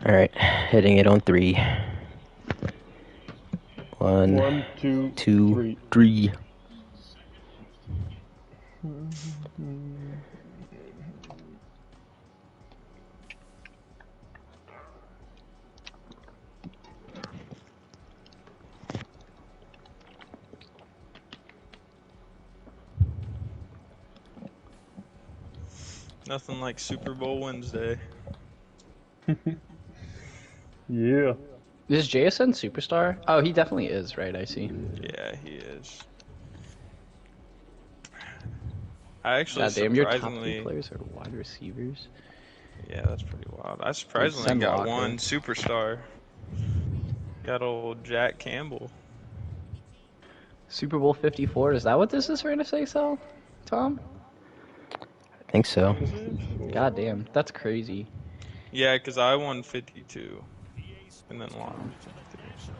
Alright, hitting it on 3. One, 1, 2, two, 3. 3. Nothing like Super Bowl Wednesday. Yeah. Is JSN superstar? Oh, he definitely is, right? I see. Yeah, he is. I actually God damn, your top 3 surprisingly. players are wide receivers. Yeah, that's pretty wild. I surprisingly Send got Walker. one superstar. Got old Jack Campbell. Super Bowl 54. Is that what this is for NFASL, Tom? I think so. God damn, that's crazy. Yeah, because I won 52. And then lost 53.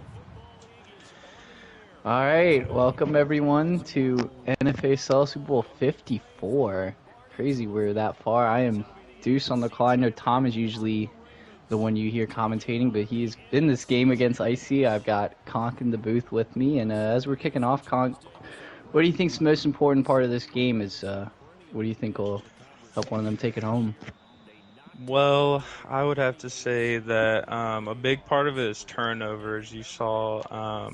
Alright, welcome everyone to NFASL Super Bowl 54. Crazy we're that far. I am Deuce on the call. I know Tom is usually the one you hear commentating, but he's in this game against Icy. I've got Conk in the booth with me, and as we're kicking off, Conk, what do you think's the most important part of this game? What do you think will help one of them take it home? Well, I would have to say that a big part of it is turnovers. You saw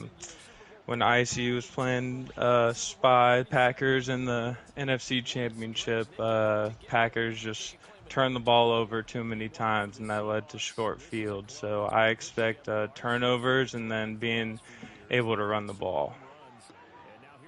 when ICU was playing Spy Packers in the NFC Championship, Packers just turned the ball over too many times, and that led to short field. So I expect turnovers and then being able to run the ball.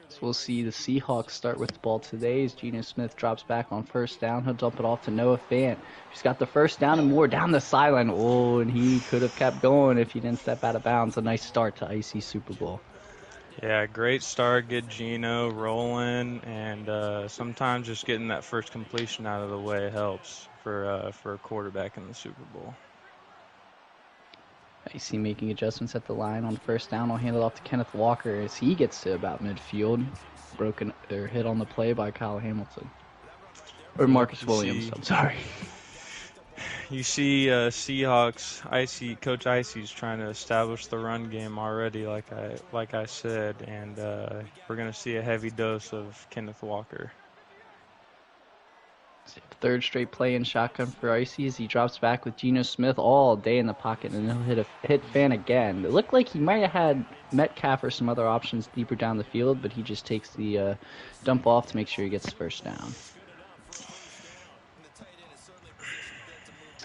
So we'll see the Seahawks start with the ball today as Geno Smith drops back on first down. He'll dump it off to Noah Fant. He's got the first down and more down the sideline. Oh, and he could have kept going if he didn't step out of bounds. A nice start to Icy Super Bowl. Yeah, great start, get Geno rolling, and sometimes just getting that first completion out of the way helps for a quarterback in the Super Bowl. Icy making adjustments at the line on first down. I'll hand it off to Kenneth Walker as he gets to about midfield. Broken or hit on the play by Kyle Hamilton. Or Marcus Williams, I'm sorry. You see Seahawks, Coach Icy's trying to establish the run game already, like I said, and we're going to see a heavy dose of Kenneth Walker. Third straight play in shotgun for Icy as he drops back with Geno Smith all day in the pocket, and he'll hit Fant again. It looked like he might have had Metcalf or some other options deeper down the field, but he just takes the dump off to make sure he gets the first down.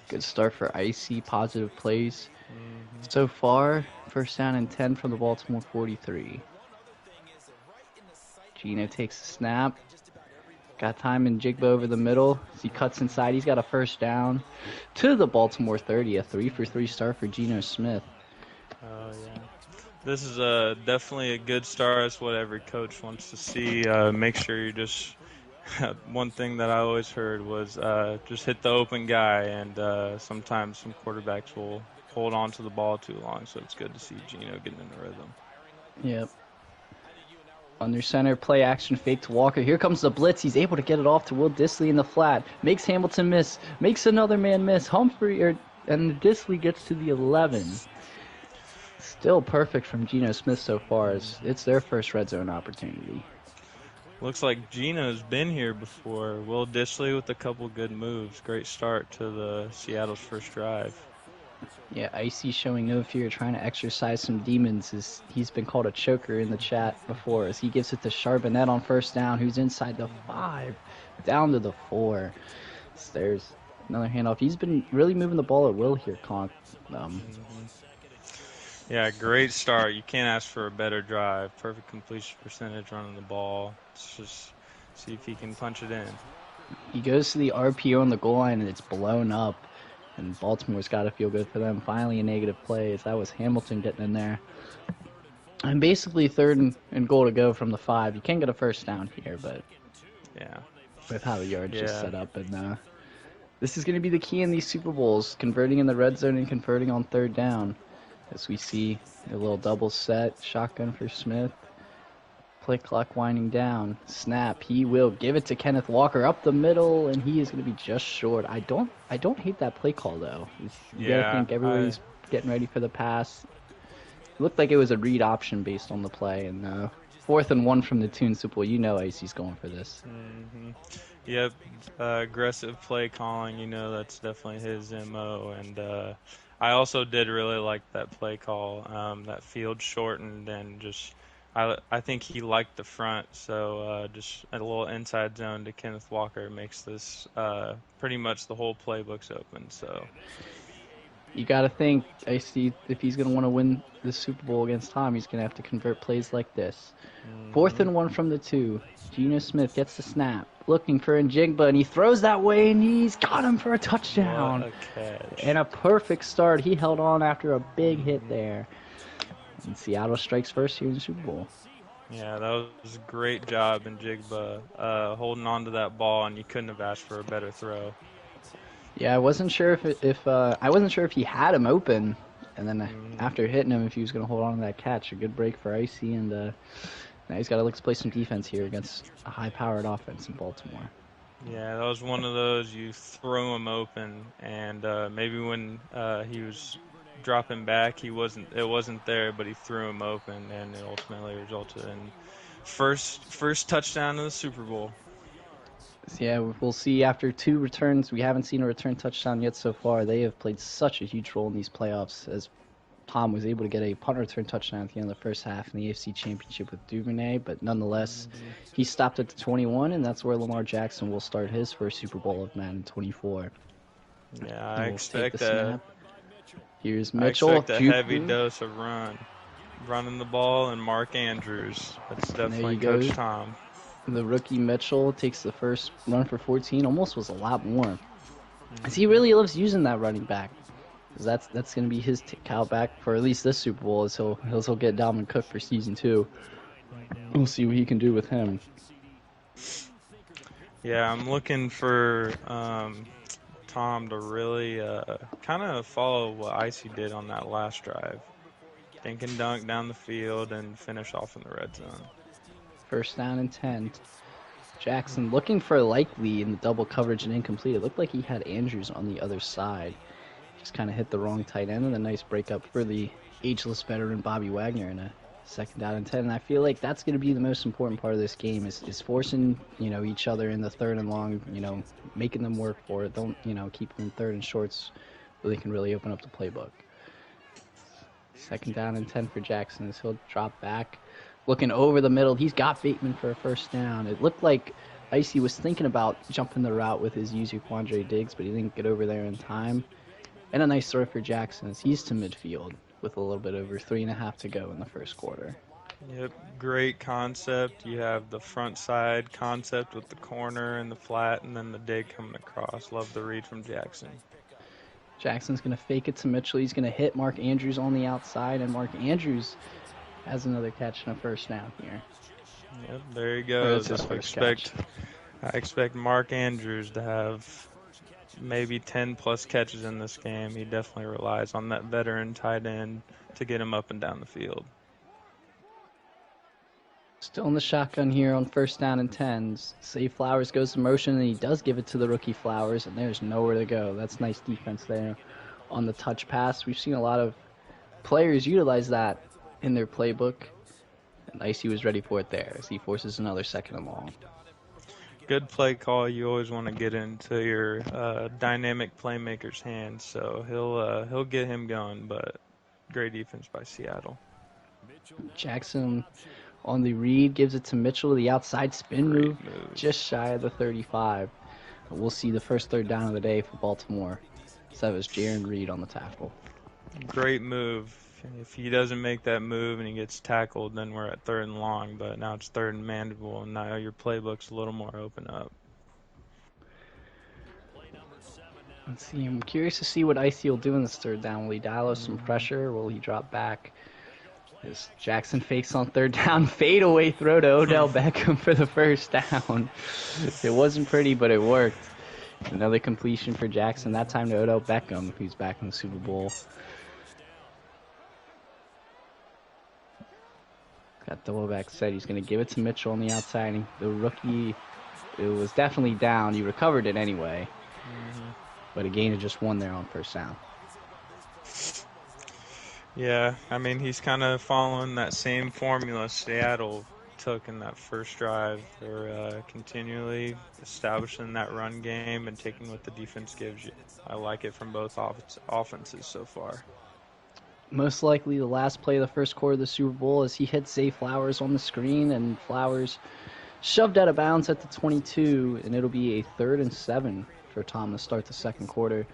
Good start for Icy, positive plays. So far, first down and 10 from the Baltimore 43. Geno takes the snap. Got time in Jigba over the middle. As he cuts inside, he's got a first down to the Baltimore 30. A 3-for-3 start for Geno Smith. Oh, yeah. This is definitely a good start. It's what every coach wants to see. Make sure you just... One thing that I always heard was just hit the open guy, and sometimes some quarterbacks will hold on to the ball too long, so it's good to see Geno getting in the rhythm. Yep. Under center, play action, fake to Walker. Here comes the blitz. He's able to get it off to Will Dissly in the flat. Makes Hamilton miss. Makes another man miss. And Dissly gets to the 11. Still perfect from Geno Smith so far as it's their first red zone opportunity. Looks like Geno's been here before. Will Dissly with a couple good moves. Great start to the Seattle's first drive. Yeah, Icy showing no fear, trying to exercise some demons. He's been called a choker in the chat before as he gives it to Charbonnet on first down, who's inside the 5, down to the 4. So there's another handoff. He's been really moving the ball at will here, Conk. Yeah, great start. You can't ask for a better drive. Perfect completion percentage running the ball. Let's just see if he can punch it in. He goes to the RPO on the goal line, and it's blown up. And Baltimore's got to feel good for them. Finally a negative play as that was Hamilton getting in there. And basically third and goal to go from the 5. You can get a first down here, but yeah, with how the yard's just set up. And this is going to be the key in these Super Bowls, converting in the red zone and converting on third down. As we see a little double set, shotgun for Smith. Play clock winding down. Snap. He will give it to Kenneth Walker up the middle, and he is going to be just short. I don't hate that play call though. You got to think everybody's getting ready for the pass. It looked like it was a read option based on the play, and 4th and 1 from the Toon Super Bowl. You know Icy's going for this. Yep, aggressive play calling. You know that's definitely his MO, and I also did really like that play call. That field shortened and just. I think he liked the front, so just a little inside zone to Kenneth Walker makes this pretty much the whole playbook's open. So you got to think, Icy, if he's going to want to win the Super Bowl against Tom, he's going to have to convert plays like this. 4th and 1 from the 2. Geno Smith gets the snap, looking for Njigba, and he throws that way, and he's got him for a touchdown. What a catch. And a perfect start. He held on after a big hit there. And Seattle strikes first here in the Super Bowl. Yeah, that was a great job in Njigba holding on to that ball, and you couldn't have asked for a better throw. Yeah, I wasn't sure if he had him open, and then after hitting him, if he was going to hold on to that catch. A good break for Icy, and now he's got to look to play some defense here against a high-powered offense in Baltimore. Yeah, that was one of those you throw him open, and maybe when he was dropping back, it wasn't there, but he threw him open, and it ultimately resulted in first touchdown of the Super Bowl. So yeah, we'll see after 2 returns. We haven't seen a return touchdown yet so far. They have played such a huge role in these playoffs, as Tom was able to get a punt return touchdown at the end of the first half in the AFC Championship with Duvernay, but nonetheless, he stopped at the 21, and that's where Lamar Jackson will start his first Super Bowl of Madden 24. Yeah, I expect that. Here's Mitchell. I expect a heavy dose of running the ball, and Mark Andrews. That's definitely Coach Tom. The rookie Mitchell takes the first run for 14. Almost was a lot more. As he really loves using that running back. That's going to be his tick-out back for at least this Super Bowl, as he'll get Dalvin Cook for season 2. We'll see what he can do with him. Yeah, I'm looking for Tom to really kind of follow what Icy did on that last drive. Dink and dunk down the field and finish off in the red zone. 1st down and 10. Jackson looking for a likely in the double coverage and incomplete. It looked like he had Andrews on the other side. Just kind of hit the wrong tight end, and a nice breakup for the ageless veteran Bobby Wagner in a 2nd down and 10. And I feel like that's going to be the most important part of this game is forcing each other in the 3rd and long, making them work for it. Don't keep them in 3rd and shorts where they can really open up the playbook. 2nd down and 10 for Jackson as he'll drop back. Looking over the middle, he's got Bateman for a 1st down. It looked like Icy was thinking about jumping the route with his user Quandre Diggs, but he didn't get over there in time. And a nice throw for Jackson as he's to midfield with a little bit over 3.5 to go in the 1st quarter. Yep, great concept. You have the front side concept with the corner and the flat, and then the dig coming across. Love the read from Jackson. Jackson's going to fake it to Mitchell. He's going to hit Mark Andrews on the outside, and Mark Andrews has another catch and a 1st down here. Yep, there he goes. I expect Mark Andrews to have maybe 10-plus catches in this game. He definitely relies on that veteran tight end to get him up and down the field. Still in the shotgun here on 1st down and 10. Save Flowers goes to motion, and he does give it to the rookie Flowers, and there's nowhere to go. That's nice defense there on the touch pass. We've seen a lot of players utilize that in their playbook, and Icy was ready for it there as he forces another 2nd and long. Good play call. You always want to get into your dynamic playmaker's hands, so he'll get him going, but great defense by Seattle. Jackson on the read gives it to Mitchell, the outside spin move, just shy of the 35. We'll see the first 3rd down of the day for Baltimore. So that was Jaron Reed on the tackle. Great move. If he doesn't make that move and he gets tackled, then we're at 3rd and long, but now it's 3rd and manageable, and now your playbook's a little more open up. Let's see. I'm curious to see what Icy will do in this 3rd down. Will he dial us some pressure? Will he drop back? As Jackson fakes on 3rd down, fadeaway throw to Odell Beckham for the 1st down. It wasn't pretty, but it worked. Another completion for Jackson, that time to Odell Beckham, who's back in the Super Bowl. Got double back set. He's going to give it to Mitchell on the outside. And the rookie, it was definitely down. He recovered it anyway. But a gain of just 1 there on first down. Yeah, I mean, he's kind of following that same formula Seattle took in that first drive. They're continually establishing that run game and taking what the defense gives you. I like it from both offenses so far. Most likely the last play of the first quarter of the Super Bowl as he hits Zay Flowers on the screen, and Flowers shoved out of bounds at the 22, and it'll be a 3rd and 7 for Tom to start the second quarter.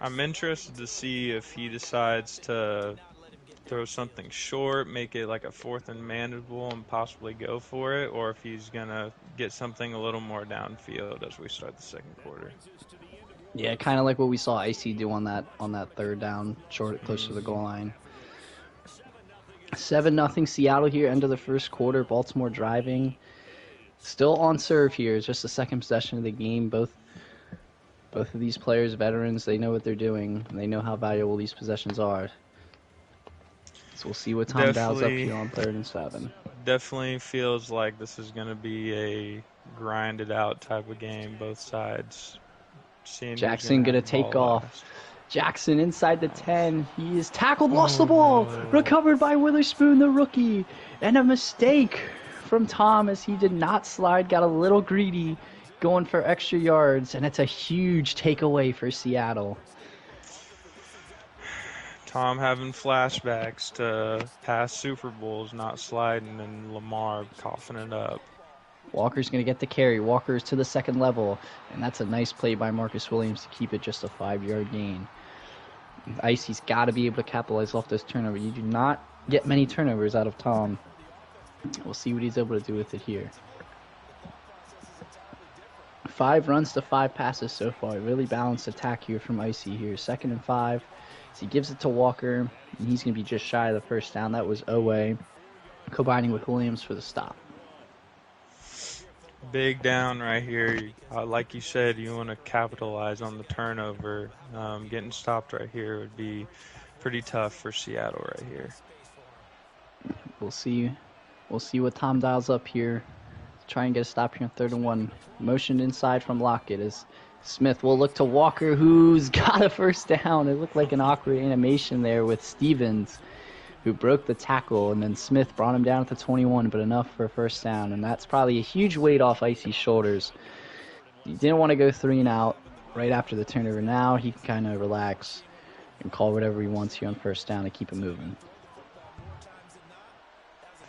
I'm interested to see if he decides to throw something short, make it like a 4th and manageable and possibly go for it, or if he's going to get something a little more downfield as we start the second quarter. Yeah, kind of like what we saw Icy do on that 3rd down, short, close to the goal line. 7-0 Seattle here, end of the first quarter. Baltimore driving. Still on serve here. It's just the second possession of the game. Both of these players, veterans, they know what they're doing. And they know how valuable these possessions are. So we'll see what Tom dials up here on 3rd and 7. Definitely feels like this is going to be a grinded out type of game, both sides. Jackson going to take off. Jackson inside the 10. He is tackled, lost the ball. Recovered by Witherspoon, the rookie. And a mistake from Tom as he did not slide. Got a little greedy going for extra yards. And it's a huge takeaway for Seattle. Tom having flashbacks to past Super Bowls, not sliding, and Lamar coughing it up. Walker's going to get the carry. Walker's to the second level. And that's a nice play by Marcus Williams to keep it just a 5-yard gain. Icy's got to be able to capitalize off this turnover. You do not get many turnovers out of Tom. We'll see what he's able to do with it here. 5 runs to 5 passes so far. Really balanced attack here from Icy here. 2nd and 5. So he gives it to Walker. And he's going to be just shy of the first down. That was Owe combining with Williams for the stop. Big down right here. Like you said, you want to capitalize on the turnover. Getting stopped right here would be pretty tough for Seattle right here. We'll see what Tom dials up here. Try and get a stop here on 3rd and 1. Motioned inside from Lockett as Smith will look to Walker, who's got a first down. It looked like an awkward animation there with Stevens, who broke the tackle, and then Smith brought him down at the 21, but enough for a first down, and that's probably a huge weight off Icy's shoulders. He didn't want to go 3 and out right after the turnover. Now he can kind of relax and call whatever he wants here on first down to keep it moving.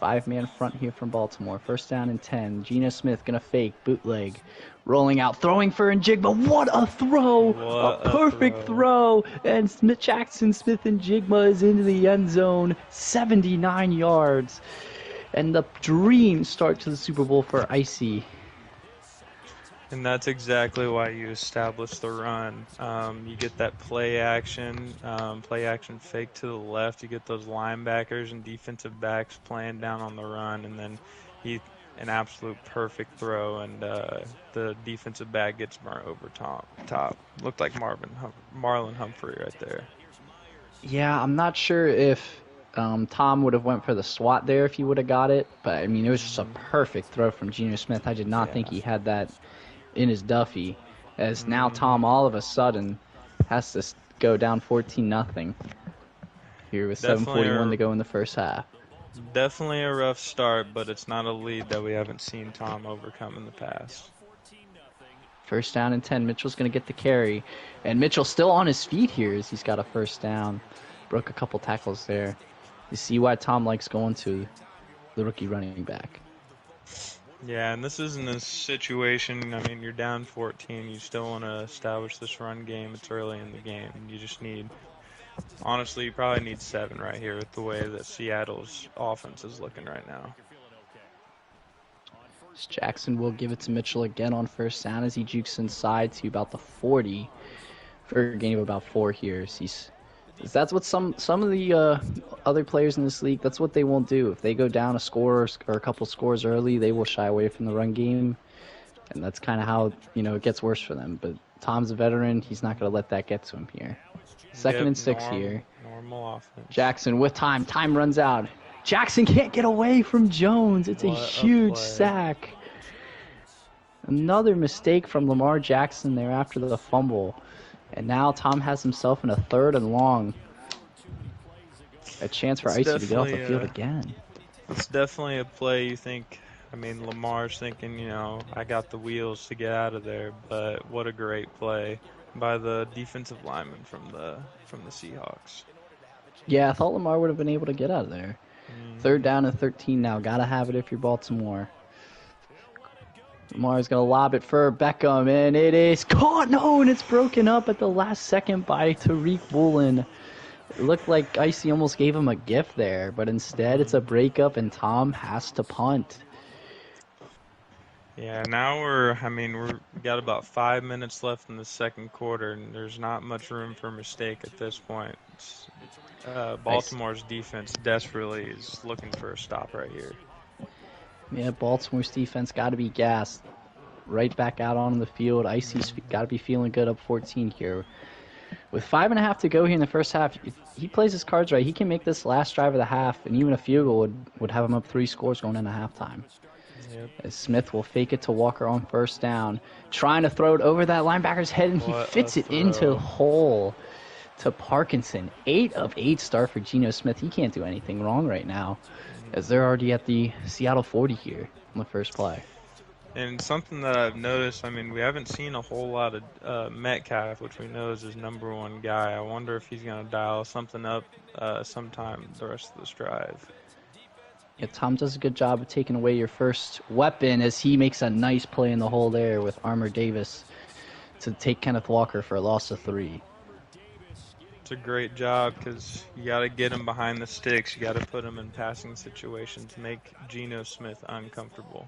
5-man front here from Baltimore. First down and 10. Geno Smith going to fake, bootleg, rolling out, throwing for Njigba. What a throw! A perfect throw! And Jackson Smith and Njigba is into the end zone. 79 yards. And the dream start to the Super Bowl for Icy. And that's exactly why you establish the run. You get that play action fake to the left. You get those linebackers and defensive backs playing down on the run, and then an absolute perfect throw, and the defensive back gets burnt over top. Looked like Marlon Humphrey right there. Yeah, I'm not sure if Tom would have went for the swat there if he would have got it, but I mean it was just a perfect throw from Geno Smith. I did not think he had that in his Duffy, as now Tom all of a sudden has to go down 14-0 here with 7:41 to go in the first half. Definitely a rough start, but it's not a lead that we haven't seen Tom overcome in the past. First down and 10. Mitchell's going to get the carry, and Mitchell still on his feet here as he's got a first down. Broke a couple tackles there. You see why Tom likes going to the rookie running back. Yeah, and this isn't a situation, I mean, you're down 14, you still want to establish this run game. It's early in the game. You just need, honestly, you probably need 7 right here with the way that Seattle's offense is looking right now. Jackson will give it to Mitchell again on first down as he jukes inside to about the 40 for a gain of about 4 here. That's what some of the other players in this league, that's what they won't do. If they go down a score or a couple scores early, they will shy away from the run game. And that's kind of how, it gets worse for them. But Tom's a veteran. He's not going to let that get to him here. 2nd and 6 here. Normal offense. Jackson with time. Time runs out. Jackson can't get away from Jones. It's a What a huge play. sack. Another mistake from Lamar Jackson there after the fumble. And now Tom has himself in a 3rd and long. A chance for It's Icy to get off the definitely field again. It's definitely a play you think. I mean, Lamar's thinking, I got the wheels to get out of there, but what a great play by the defensive lineman from the Seahawks. Yeah, I thought Lamar would have been able to get out of there. 3rd down and 13 now. Gotta have it if you're Baltimore. Lamar's gonna lob it for Beckham, and it is caught. No, and it's broken up at the last second by Tariq Woolen. It looked like Icy almost gave him a gift there, but instead it's a breakup, and Tom has to punt. Yeah, now we got about 5 minutes left in the second quarter, and there's not much room for mistake at this point. Baltimore's defense desperately is looking for a stop right here. Yeah, Baltimore's defense got to be gassed. Right back out on the field. Icy's got to be feeling good up 14 here. With 5.5 to go here in the first half, if he plays his cards right, he can make this last drive of the half, and even a field goal would have him up 3 scores going into halftime. Yep. As Smith will fake it to Walker on 1st down, trying to throw it over that linebacker's head, and he fits it into the hole to Parkinson. 8 of 8 start for Geno Smith. He can't do anything wrong right now, as they're already at the Seattle 40 here on the first play. And something that I've noticed, we haven't seen a whole lot of Metcalf, which we know is his #1 guy. I wonder if he's going to dial something up sometime the rest of this drive. Yeah, Tom does a good job of taking away your first weapon as he makes a nice play in the hole there with Armour Davis to take Kenneth Walker for a loss of 3. It's a great job because you got to get him behind the sticks. You got to put him in passing situations, make Geno Smith uncomfortable.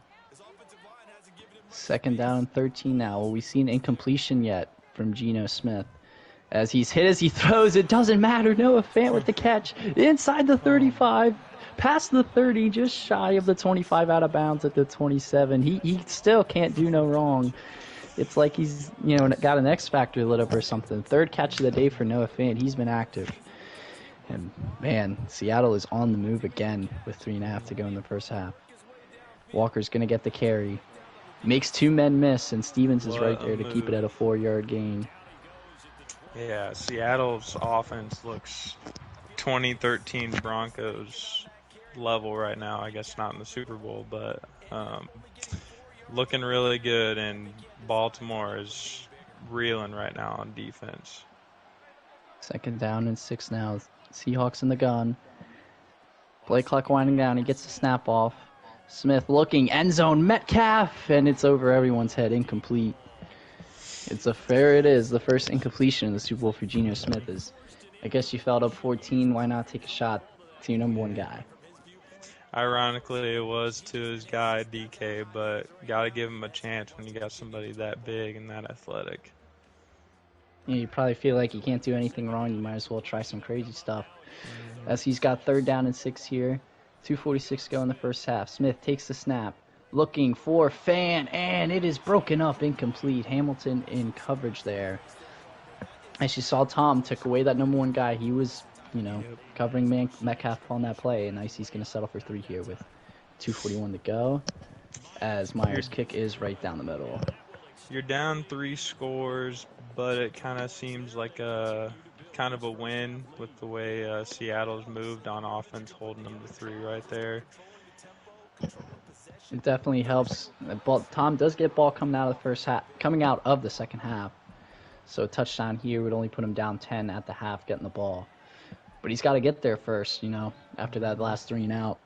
2nd down and 13 now. Will we see an incompletion yet from Geno Smith? As he's hit as he throws, it doesn't matter. Noah Fant with the catch inside the 35, past the 30, just shy of the 25, out of bounds at the 27. He still can't do no wrong. It's like he's got an X Factor lit up or something. 3rd catch of the day for Noah Fant. He's been active. And man, Seattle is on the move again with 3.5 to go in the first half. Walker's gonna get the carry. Makes 2 men miss, and Stevens is right there to keep it at a 4-yard gain. Yeah, Seattle's offense looks 2013 Broncos level right now. I guess not in the Super Bowl, but looking really good, and Baltimore is reeling right now on defense. 2nd down and 6 now. Seahawks in the gun. Play clock winding down. He gets the snap off. Smith looking, end zone, Metcalf, and it's over everyone's head, incomplete. It is the first incompletion in the Super Bowl for Geno Smith. I guess you felt up 14, why not take a shot to your #1 guy? Ironically, it was to his guy, DK, but got to give him a chance when you got somebody that big and that athletic. Yeah, you probably feel like you can't do anything wrong, you might as well try some crazy stuff. As he's got 3rd down and 6 here. 2:46 to go in the first half. Smith takes the snap, looking for Fant, and it is broken up, incomplete. Hamilton in coverage there. As you saw, Tom took away that #1 guy. He was, covering Metcalf on that play, and Icy's going to settle for 3 here with 2:41 to go, as Myers' kick is right down the middle. You're down 3 scores, but it kind of seems like a win with the way Seattle's moved on offense, holding them to 3 right there. It definitely helps. Tom does get ball coming out of the second half. So a touchdown here would only put him down 10 at the half, getting the ball. But he's got to get there first, after that last 3 and out.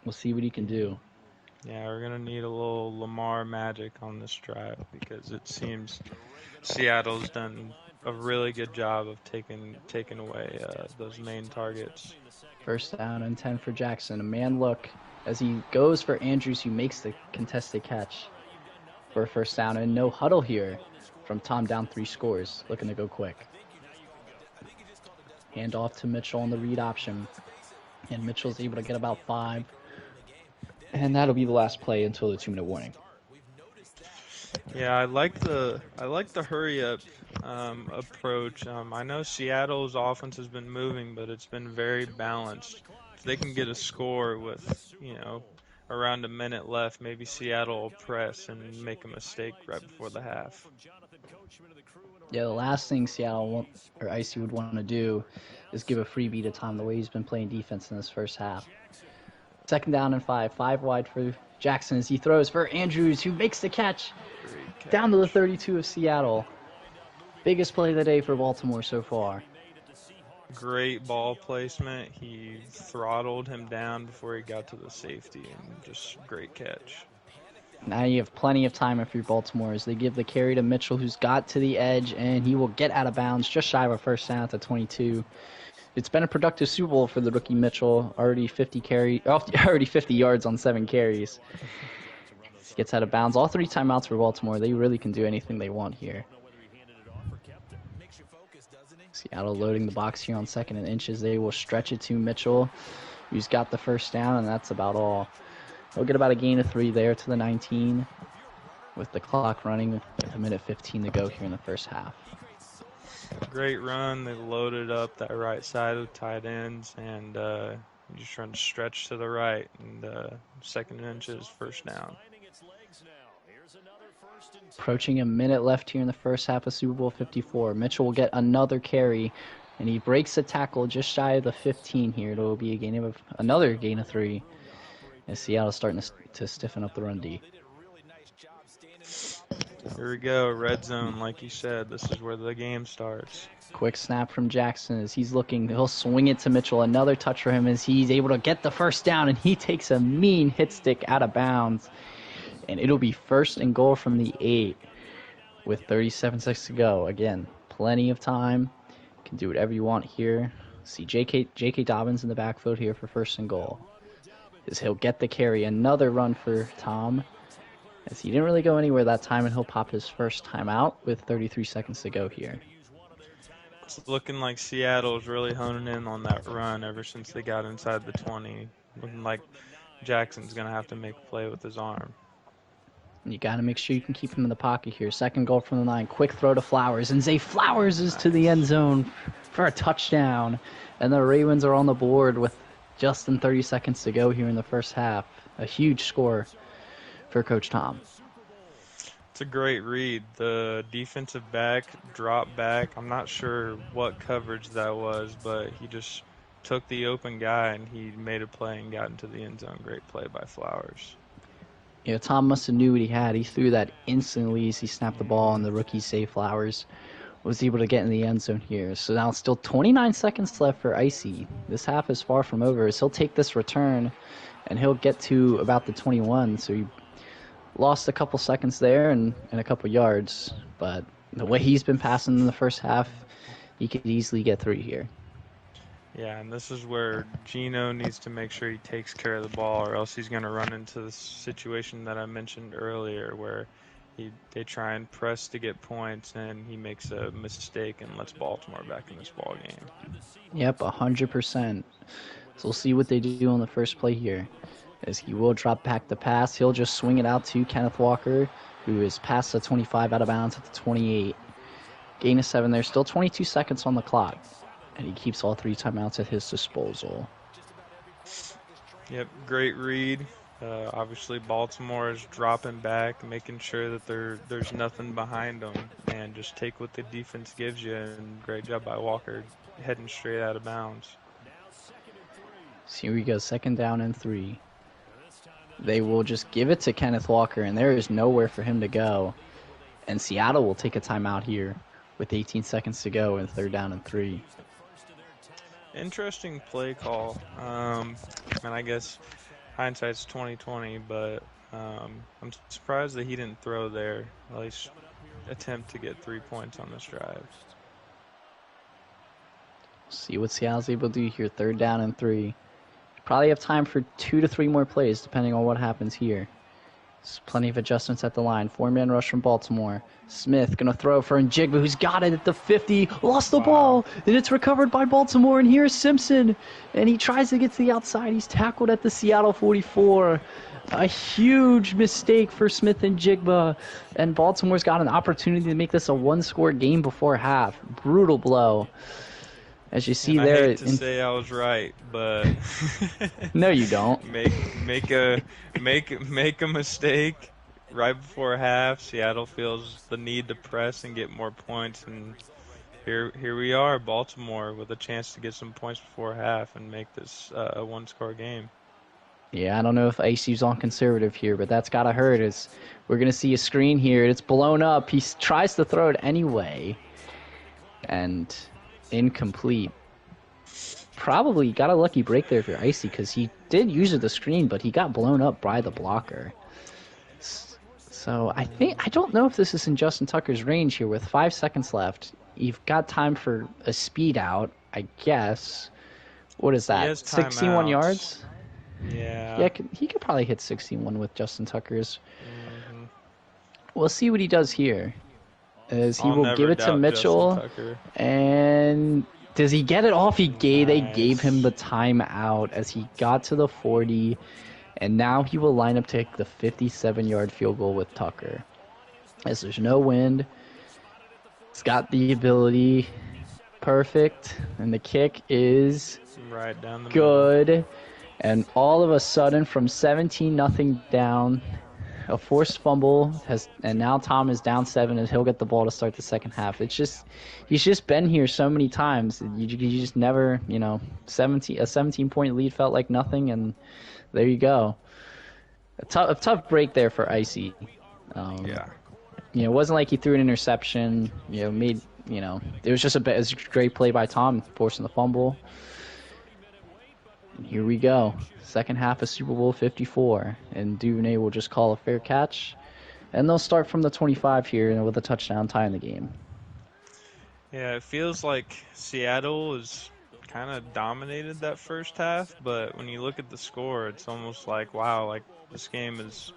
We'll see what he can do. Yeah, we're going to need a little Lamar magic on this drive because it seems Seattle's done a really good job of taking away those main targets. 1st down and 10 for Jackson. A man look as he goes for Andrews, who makes the contested catch for a 1st down. And no huddle here from Tom, down 3 scores. Looking to go quick. Hand off to Mitchell on the read option. And Mitchell's able to get about 5. And that'll be the last play until the 2-minute warning. Yeah, I like the hurry up approach. I know Seattle's offense has been moving, but it's been very balanced if they can get a score with, around a minute left, maybe Seattle will press and make a mistake right before the half. Yeah, the last thing Icy would want to do is give a freebie to Tom the way he's been playing defense in this first half. 2nd down and 5 wide for Jackson as he throws for Andrews, who makes the catch down to the 32 of Seattle. Biggest play of the day for Baltimore so far. Great ball placement. He throttled him down before he got to the safety, and just great catch. Now you have plenty of time if you're Baltimore as they give the carry to Mitchell, who's got to the edge, and he will get out of bounds just shy of a first down at the 22. It's been a productive Super Bowl for the rookie Mitchell. Already 50 yards on 7 carries. He gets out of bounds. All 3 timeouts for Baltimore. They really can do anything they want here. Seattle loading the box here on 2nd and inches. They will stretch it to Mitchell, who's got the first down, and that's about all. They'll get about a gain of 3 there to the 19 with the clock running with a minute 15 to go here in the first half. Great run. They loaded up that right side with tight ends, and just trying to stretch to the right, and 2nd and inches, first down. Approaching a minute left here in the first half of Super Bowl 54. Mitchell will get another carry, and he breaks a tackle just shy of the 15 here. It will be another gain of 3. As Seattle's starting to stiffen up the run D. Here we go, red zone, like you said. This is where the game starts. Quick snap from Jackson as he's looking. He'll swing it to Mitchell. Another touch for him as he's able to get the first down, and he takes a mean hit stick out of bounds. And it'll be 1st and goal from the 8 with 37 seconds to go. Again, plenty of time. You can do whatever you want here. See J.K. Dobbins in the backfield here for 1st and goal. As he'll get the carry. Another run for Tom. As he didn't really go anywhere that time, and he'll pop his first time out with 33 seconds to go here. It's looking like Seattle's really honing in on that run ever since they got inside the 20. Looking like Jackson's going to have to make a play with his arm. And you got to make sure you can keep him in the pocket here. 2nd goal from the 9. Quick throw to Flowers. And Zay Flowers is to the end zone for a touchdown. And the Ravens are on the board with just in 30 seconds to go here in the first half. A huge score for Coach Tom. It's a great read. The defensive back dropped back. I'm not sure what coverage that was, but he just took the open guy and he made a play and got into the end zone. Great play by Flowers. Yeah, Tom must have knew what he had. He threw that instantly as he snapped the ball, and the rookie Zay Flowers was able to get in the end zone here. So now it's still 29 seconds left for Icy. This half is far from over as he'll take this return, and he'll get to about the 21. So he lost a couple seconds there and a couple yards. But the way he's been passing in the first half, he could easily get 3 here. Yeah, and this is where Gino needs to make sure he takes care of the ball, or else he's going to run into the situation that I mentioned earlier where they try and press to get points, and he makes a mistake and lets Baltimore back in this ball game. Yep, 100%. So we'll see what they do on the first play here. As he will drop back the pass, he'll just swing it out to Kenneth Walker, who is past the 25 out of bounds at the 28. Gain of 7 there, still 22 seconds on the clock. And he keeps all 3 timeouts at his disposal. Yep, great read. Obviously, Baltimore is dropping back, making sure that there's nothing behind them, and just take what the defense gives you. And great job by Walker, heading straight out of bounds. So here we go, 2nd down and 3. They will just give it to Kenneth Walker, and there is nowhere for him to go. And Seattle will take a timeout here with 18 seconds to go and 3rd down and 3. Interesting play call. And I guess hindsight's 20/20, but I'm surprised that he didn't throw there. At least attempt to get 3 points on this drive. See what Seattle's able to do here. 3rd down and 3. Probably have time for 2 to 3 more plays, depending on what happens here. There's plenty of adjustments at the line. 4-man rush from Baltimore. Smith going to throw for Njigba, who's got it at the 50. Lost the ball, and it's recovered by Baltimore. And here's Simpson, and he tries to get to the outside. He's tackled at the Seattle 44. A huge mistake for Smith and Njigba, and Baltimore's got an opportunity to make this a 1-score game before half. Brutal blow. As you see And I there, hate to say I was right, but no, you don't. make a mistake right before half. Seattle feels the need to press and get more points, and here we are, Baltimore, with a chance to get some points before half and make this a one-score game. Yeah, I don't know if ICU's on conservative here, but that's gotta hurt. We're gonna see a screen here. It's blown up. He tries to throw it anyway, and incomplete. Probably got a lucky break there for Icy because he did use the screen, but he got blown up by the blocker. So I don't know if this is in Justin Tucker's range here. With 5 seconds left, you've got time for a speed out, I guess. What is that? 61 yards? Yeah. He could probably hit 61 with Justin Tucker's. Mm-hmm. We'll see what he does here. As he I'll will give it to Mitchell, and does he get it off? They gave him the timeout as he got to the 40, and now he will line up to take the 57-yard field goal with Tucker. As there's no wind, it's got the ability, perfect, and the kick is right down the good. middle. And all of a sudden, from 17-0 down, a forced fumble and now Tom is down 7, and he'll get the ball to start the second half. He's just been here so many times. You just never, a 17-point lead felt like nothing, and there you go. A tough break there for Icy. Yeah. It wasn't like he threw an interception. It was just a great play by Tom forcing the fumble. And here we go. Second half of Super Bowl 54. And Duvernay will just call a fair catch. And they'll start from the 25 here with a touchdown tying the game. Yeah, it feels like Seattle is kind of dominated that first half, but when you look at the score, it's almost like, wow, like this game is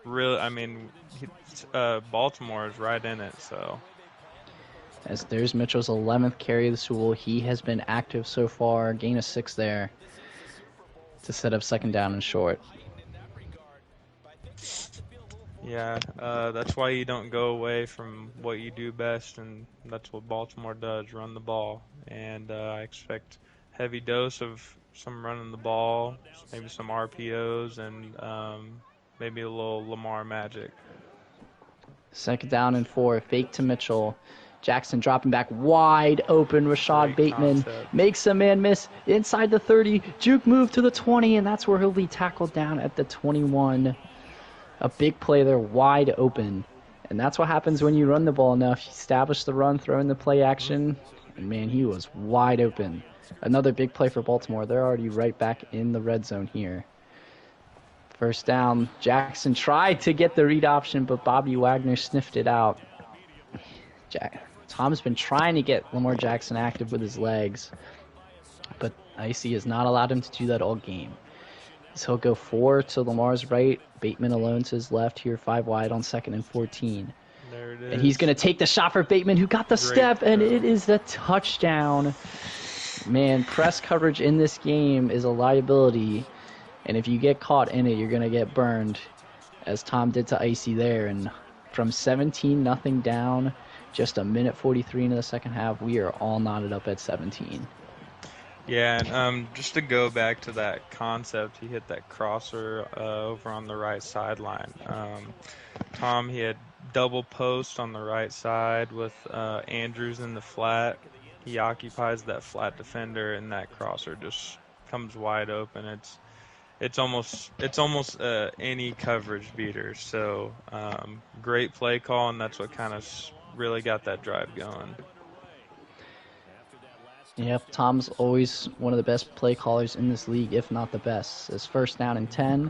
really, Baltimore is right in it, so. As there's Mitchell's 11th carry of the Super Bowl. He has been active so far. Gain of 6 there to set up second down and short. Yeah, that's why you don't go away from what you do best, and that's what Baltimore does, run the ball. And I expect heavy dose of some running the ball, maybe some RPOs, and maybe a little Lamar magic. Second down and 4, fake to Mitchell. Jackson dropping back wide open. Rashad Bateman makes a man miss inside the 30. Juke move to the 20, and that's where he'll be tackled down at the 21. A big play there, wide open. And that's what happens when you run the ball enough. You establish the run, throw in the play action, and man, he was wide open. Another big play for Baltimore. They're already right back in the red zone here. First down, Jackson tried to get the read option, but Bobby Wagner sniffed it out. Tom's been trying to get Lamar Jackson active with his legs, but Icy has not allowed him to do that all game. So he'll go 4 to Lamar's right, Bateman alone to his left here, 5 wide on 2nd and 14. There it is. And he's going to take the shot for Bateman, who got the step, and it is the touchdown. Man, press coverage in this game is a liability, and if you get caught in it, you're going to get burned, as Tom did to Icy there. And from 17-0 down, just a minute 43 into the second half, we are all knotted up at 17. Yeah, and just to go back to that concept, he hit that crosser over on the right sideline. Tom, he had double post on the right side with Andrews in the flat. He occupies that flat defender, and that crosser just comes wide open. It's almost any coverage beater. So great play call, and that's what kind of really got that drive going. Yep, Tom's always one of the best play callers in this league, if not the best. His first down and 10.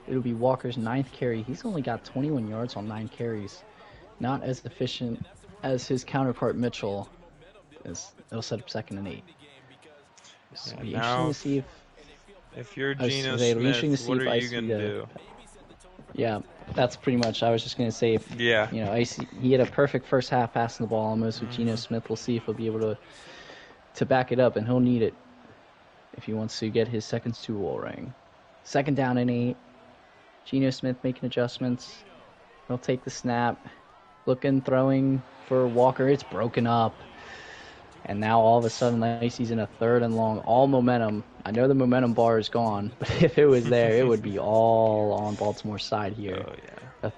It'll be Walker's 9th carry. He's only got 21 yards on 9 carries. Not as efficient as his counterpart Mitchell. It'll set up 2nd and 8. So it'll be interesting to see if you're Geno Smith, what are you going to do? Yeah, that's pretty much. I was just going to say, he had a perfect first half passing the ball almost with Geno Smith. We'll see if he'll be able to back it up, and he'll need it if he wants to get his second Super Bowl ring. 2nd down and 8. Geno Smith making adjustments. He'll take the snap. Looking, throwing for Walker. It's broken up. And now all of a sudden, Icy's in a 3rd and long, all momentum. I know the momentum bar is gone, but if it was there, it would be all on Baltimore's side here. Oh, yeah. A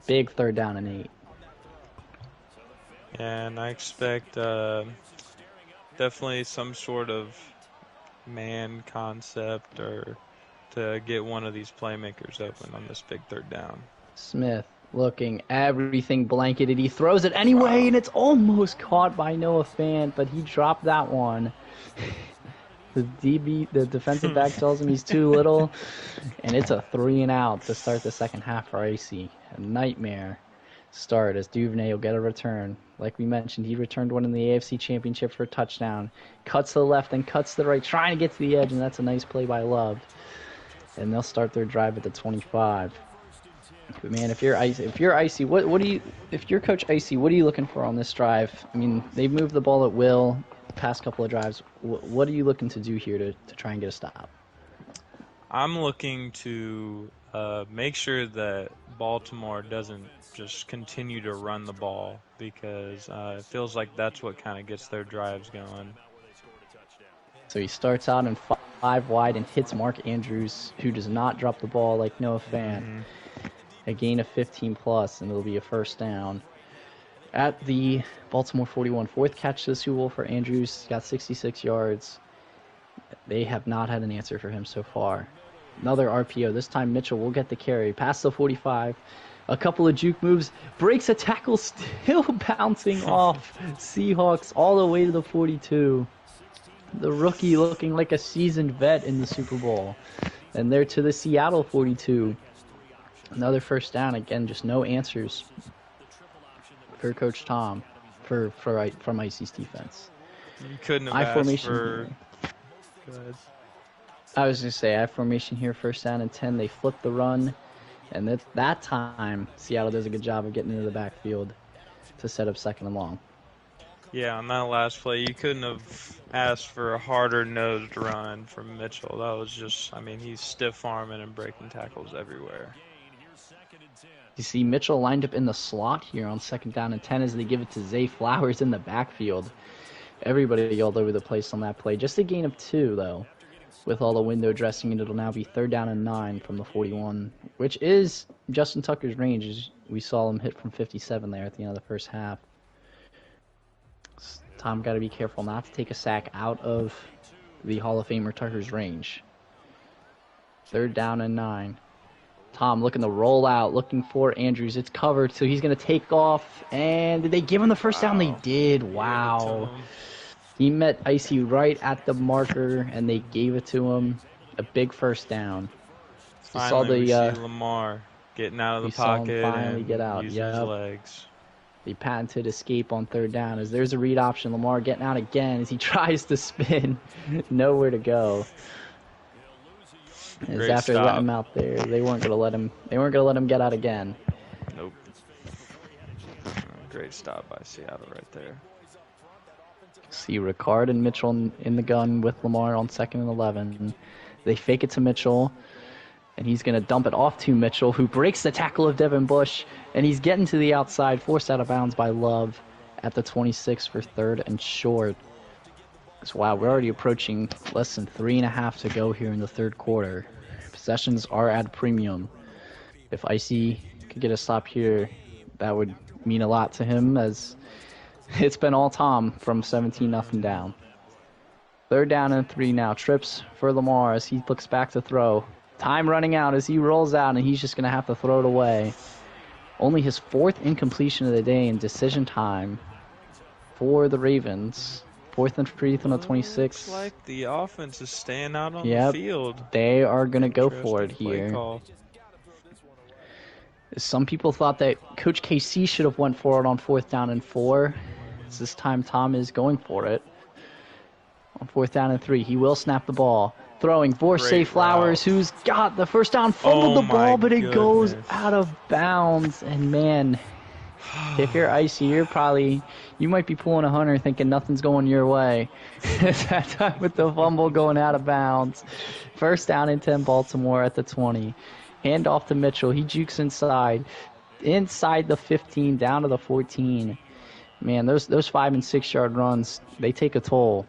big 3rd down and 8. And I expect definitely some sort of man concept or to get one of these playmakers open on this big 3rd down. Smith looking, everything blanketed. He throws it anyway, and it's almost caught by Noah Fant, but he dropped that one. The defensive back tells him he's too little, and it's a 3 and out to start the second half for Icy. A nightmare start as Duvernay will get a return. Like we mentioned, he returned one in the AFC Championship for a touchdown. Cuts to the left and cuts to the right, trying to get to the edge, and that's a nice play by Love. And they'll start their drive at the 25. But man, if you're Icy, if you're Coach Icy, what are you looking for on this drive? I mean, they've moved the ball at will the past couple of drives. What are you looking to do here to try and get a stop? I'm looking to make sure that Baltimore doesn't just continue to run the ball because it feels like that's what kind of gets their drives going. So he starts out in 5 wide and hits Mark Andrews, who does not drop the ball like Noah Fant. A gain of 15 plus, and it'll be a 1st down. At the Baltimore 41, 4th catch to the Super Bowl for Andrews. He's got 66 yards. They have not had an answer for him so far. Another RPO. This time Mitchell will get the carry. Past the 45. A couple of juke moves. Breaks a tackle, still bouncing off Seahawks all the way to the 42. The rookie looking like a seasoned vet in the Super Bowl. And they're to the Seattle 42. Another 1st down. Again, just no answers for Coach Tom from Icy's defense. You couldn't have asked for... Go ahead. I was going to say, I have formation here, 1st down and 10. They flip the run, and that time, Seattle does a good job of getting into the backfield to set up 2nd and long. Yeah, on that last play, you couldn't have asked for a harder-nosed run from Mitchell. That was just, I mean, he's stiff-arming and breaking tackles everywhere. You see Mitchell lined up in the slot here on 2nd down and 10 as they give it to Zay Flowers in the backfield. Everybody all over the place on that play. Just a gain of 2, though, with all the window dressing, and it'll now be 3rd down and 9 from the 41, which is Justin Tucker's range, as we saw him hit from 57 there at the end of the 1st half. Tom got to be careful not to take a sack out of the Hall of Famer Tucker's range. 3rd down and 9. Tom looking to roll out, looking for Andrews. It's covered, so he's going to take off. And did they give him the 1st down? They did. Wow. He met Icy right at the marker, and they gave it to him. A big 1st down. Finally, we see Lamar getting out of the pocket and get out. using his legs. The patented escape on 3rd down as there's a read option. Lamar getting out again as he tries to spin. Nowhere to go. As after letting him out there, they weren't gonna let him get out again. Nope. Great stop by Seattle right there. See Ricard and Mitchell in the gun with Lamar on 2nd and 11. They fake it to Mitchell, and he's gonna dump it off to Mitchell, who breaks the tackle of Devin Bush, and he's getting to the outside, forced out of bounds by Love at the 26 for 3rd and short. So, wow, we're already approaching less than 3.5 to go here in the 3rd quarter. Possessions are at premium. If Icy could get a stop here, that would mean a lot to him, as it's been all Tom from 17-0 down. 3rd down and 3 now. Trips for Lamar as he looks back to throw. Time running out as he rolls out, and he's just going to have to throw it away. Only his 4th incompletion of the day in decision time for the Ravens. 4th and 3 on the 26. Looks like the offense is staying out on the field. They are going to go for it here. Some people thought that Coach KC should have went for it on 4th down and 4. This time Tom is going for it. On 4th down and 3, he will snap the ball. Throwing for Zay Flowers, who's got the 1st down, fumbled the ball, but it goes out of bounds. And man, if you're Icy, you might be pulling a Hunter thinking nothing's going your way. It's that time with the fumble going out of bounds. 1st down and 10 Baltimore at the 20. Hand off to Mitchell. He jukes inside the 15, down to the 14. Man, those 5 and 6 yard runs, they take a toll.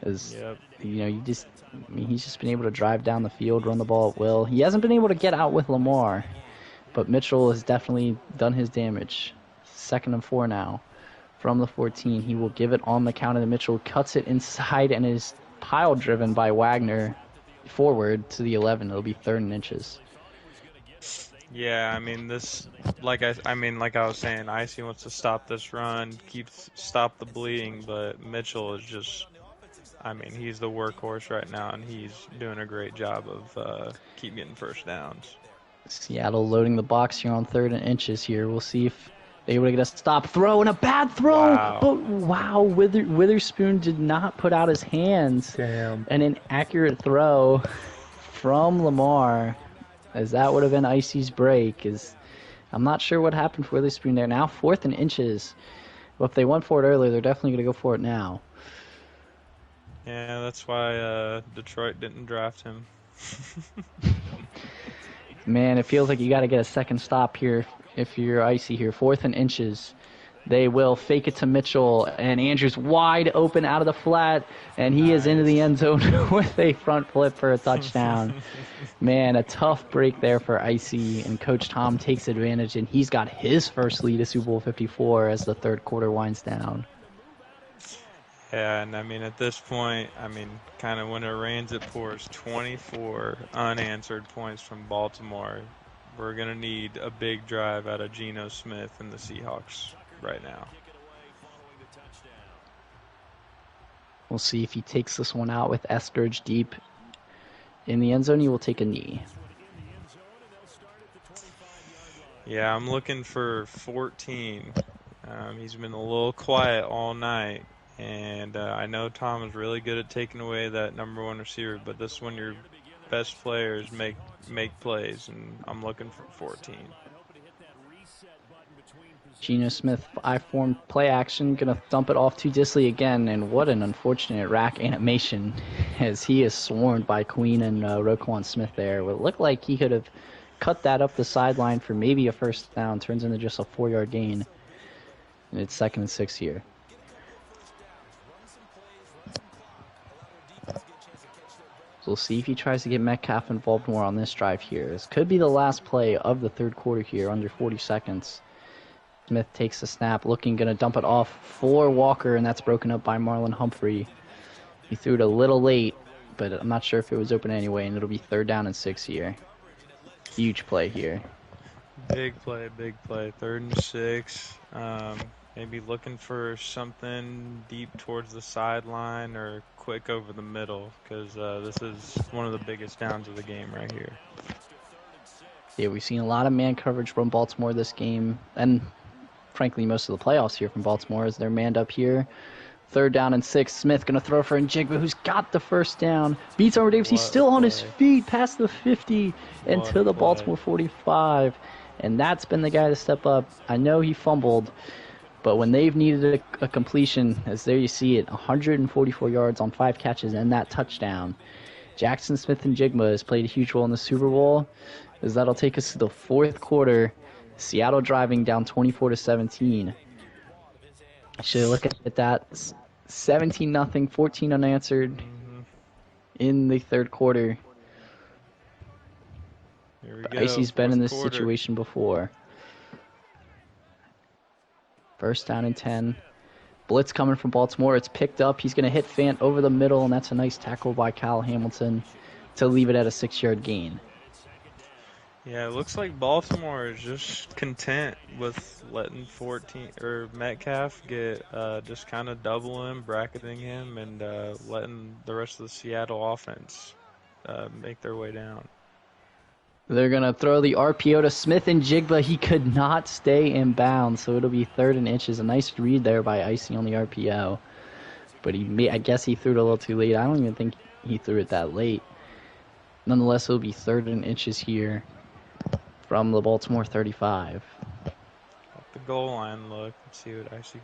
As Yep. you know, he's just been able to drive down the field, run the ball at will. He hasn't been able to get out with Lamar, but Mitchell has definitely done his damage. 2nd and 4 now from the 14. He will give it on the counter to Mitchell, cuts it inside, and is pile driven by Wagner forward to the 11. It'll be 3rd and inches. Yeah, I mean like I was saying, Icy wants to stop this run, stop the bleeding, but Mitchell is just, I mean, he's the workhorse right now, and he's doing a great job of keep getting first downs. Seattle loading the box here on 3rd and inches here. We'll see if they able to get a stop throw, and a bad throw. Wow. But wow, Witherspoon did not put out his hands. Damn. An inaccurate throw from Lamar, as that would have been Icy's break. I'm not sure what happened for Witherspoon there. Now 4th and inches. Well, if they went for it earlier, they're definitely going to go for it now. Yeah, that's why Detroit didn't draft him. Man, it feels like you got to get a second stop here if you're Icy here. 4th and inches. They will fake it to Mitchell, and Andrews wide open out of the flat, and he is into the end zone with a front flip for a touchdown. Man, a tough break there for Icy, and Coach Tom takes advantage, and he's got his first lead of Super Bowl 54 as the 3rd quarter winds down. Yeah, and I mean, at this point, I mean, kind of when it rains, it pours. 24 unanswered points from Baltimore. We're going to need a big drive out of Geno Smith and the Seahawks right now. We'll see if he takes this one out with Eskridge deep in the end zone. He will take a knee. Yeah, I'm looking for 14. He's been a little quiet all night. And I know Tom is really good at taking away that number 1 receiver, but this is when your best players make plays, and I'm looking for 14. Geno Smith, I-form play action, going to thump it off to Disley again, and what an unfortunate rack animation as he is swarmed by Queen and Roquan Smith there. It looked like he could have cut that up the sideline for maybe a first down, turns into just a 4-yard gain, and it's 2nd and 6 here. So we'll see if he tries to get Metcalf involved more on this drive here. This could be the last play of the 3rd quarter here, under 40 seconds. Smith takes the snap, going to dump it off for Walker, and that's broken up by Marlon Humphrey. He threw it a little late, but I'm not sure if it was open anyway, and it'll be 3rd down and 6 here. Huge play here. Big play, 3rd and 6. Maybe looking for something deep towards the sideline or quick over the middle, because this is one of the biggest downs of the game right here. Yeah, we've seen a lot of man coverage from Baltimore this game, and frankly most of the playoffs here from Baltimore as they're manned up here. 3rd down and 6. Smith going to throw for Njigba, who's got the first down. Beats Armour Davis. He's still on his feet past the 50 and to the Baltimore 45. And that's been the guy to step up. I know he fumbled, but when they've needed a completion, as there you see it, 144 yards on 5 catches and that touchdown. Jackson Smith-Njigba has played a huge role in the Super Bowl, as that'll take us to the 4th quarter. Seattle driving down 24-17. Should look at that. 17-0, 14 unanswered in the 3rd quarter. Here we go. Icy's been in this 4th quarter. situation before. 1st down and 10. Blitz coming from Baltimore. It's picked up. He's going to hit Fant over the middle, and that's a nice tackle by Kyle Hamilton to leave it at a 6-yard gain. Yeah, it looks like Baltimore is just content with letting Metcalf get just kind of double him, bracketing him, and letting the rest of the Seattle offense make their way down. They're going to throw the RPO to Smith-Njigba. He could not stay in bounds, so it'll be 3rd and inches. A nice read there by Icy on the RPO. But I guess he threw it a little too late. I don't even think he threw it that late. Nonetheless, it'll be 3rd and inches here from the Baltimore 35. The goal line look. Let's see what Icy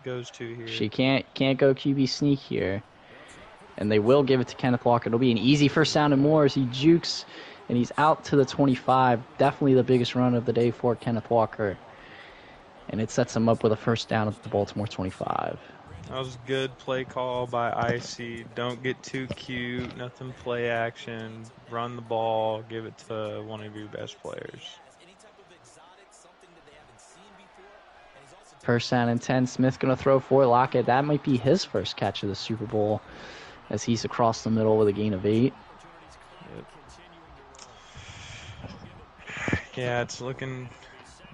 goes to here. She can't go QB sneak here. And they will give it to Kenneth Walker. It'll be an easy first down and more as he jukes, and he's out to the 25. Definitely the biggest run of the day for Kenneth Walker. And it sets him up with a first down at the Baltimore 25. That was a good play call by Icy. Don't get too cute, nothing play action. Run the ball, give it to one of your best players. First down and 10. Smith going to throw for Lockett. That might be his first catch of the Super Bowl as he's across the middle with a gain of 8. Yep. Yeah, it's looking...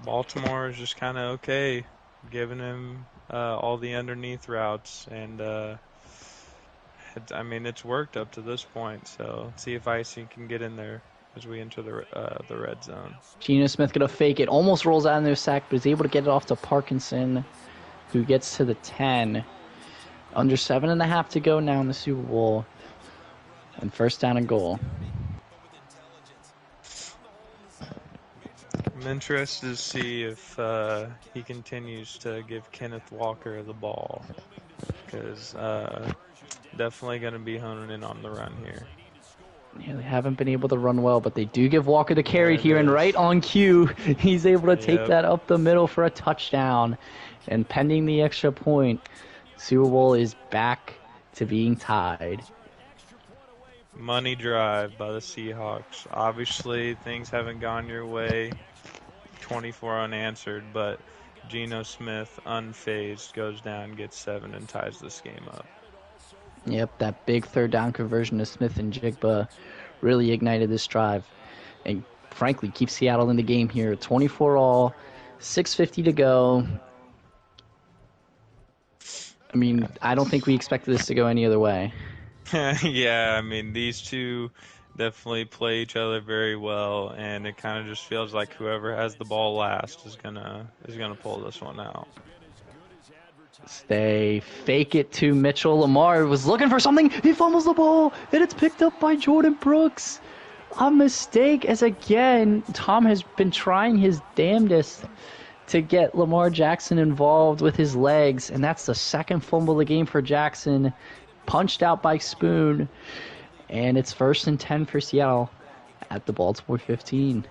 Baltimore is just kind of okay, giving him all the underneath routes. And, it's worked up to this point. So let's see if Icy can get in there as we enter the red zone. Geno Smith going to fake it. Almost rolls out into a sack, but is able to get it off to Parkinson, who gets to the 10. Under 7.5 to go now in the Super Bowl. And first down and goal. I'm interested to see if he continues to give Kenneth Walker the ball. Because definitely going to be honing in on the run here. Yeah, they haven't been able to run well, but they do give Walker the carry here, and right on cue, he's able to take that up the middle for a touchdown. And pending the extra point, Super Bowl is back to being tied. Money drive by the Seahawks. Obviously, things haven't gone your way. 24 unanswered, but Geno Smith, unfazed, goes down, gets 7, and ties this game up. Yep, that big third down conversion to Smith and Jigba really ignited this drive. And frankly, keeps Seattle in the game here. 24-all, 6:50 to go. I mean, I don't think we expected this to go any other way. Yeah, these two definitely play each other very well, and it kind of just feels like whoever has the ball last is gonna pull this one out. They fake it to Mitchell. Lamar was looking for something. He fumbles the ball, and it's picked up by Jordan Brooks. A mistake, as again, Tom has been trying his damnedest to get Lamar Jackson involved with his legs, and that's the second fumble of the game for Jackson. Punched out by Spoon, and it's 1st and 10 for Seattle at the Baltimore 15.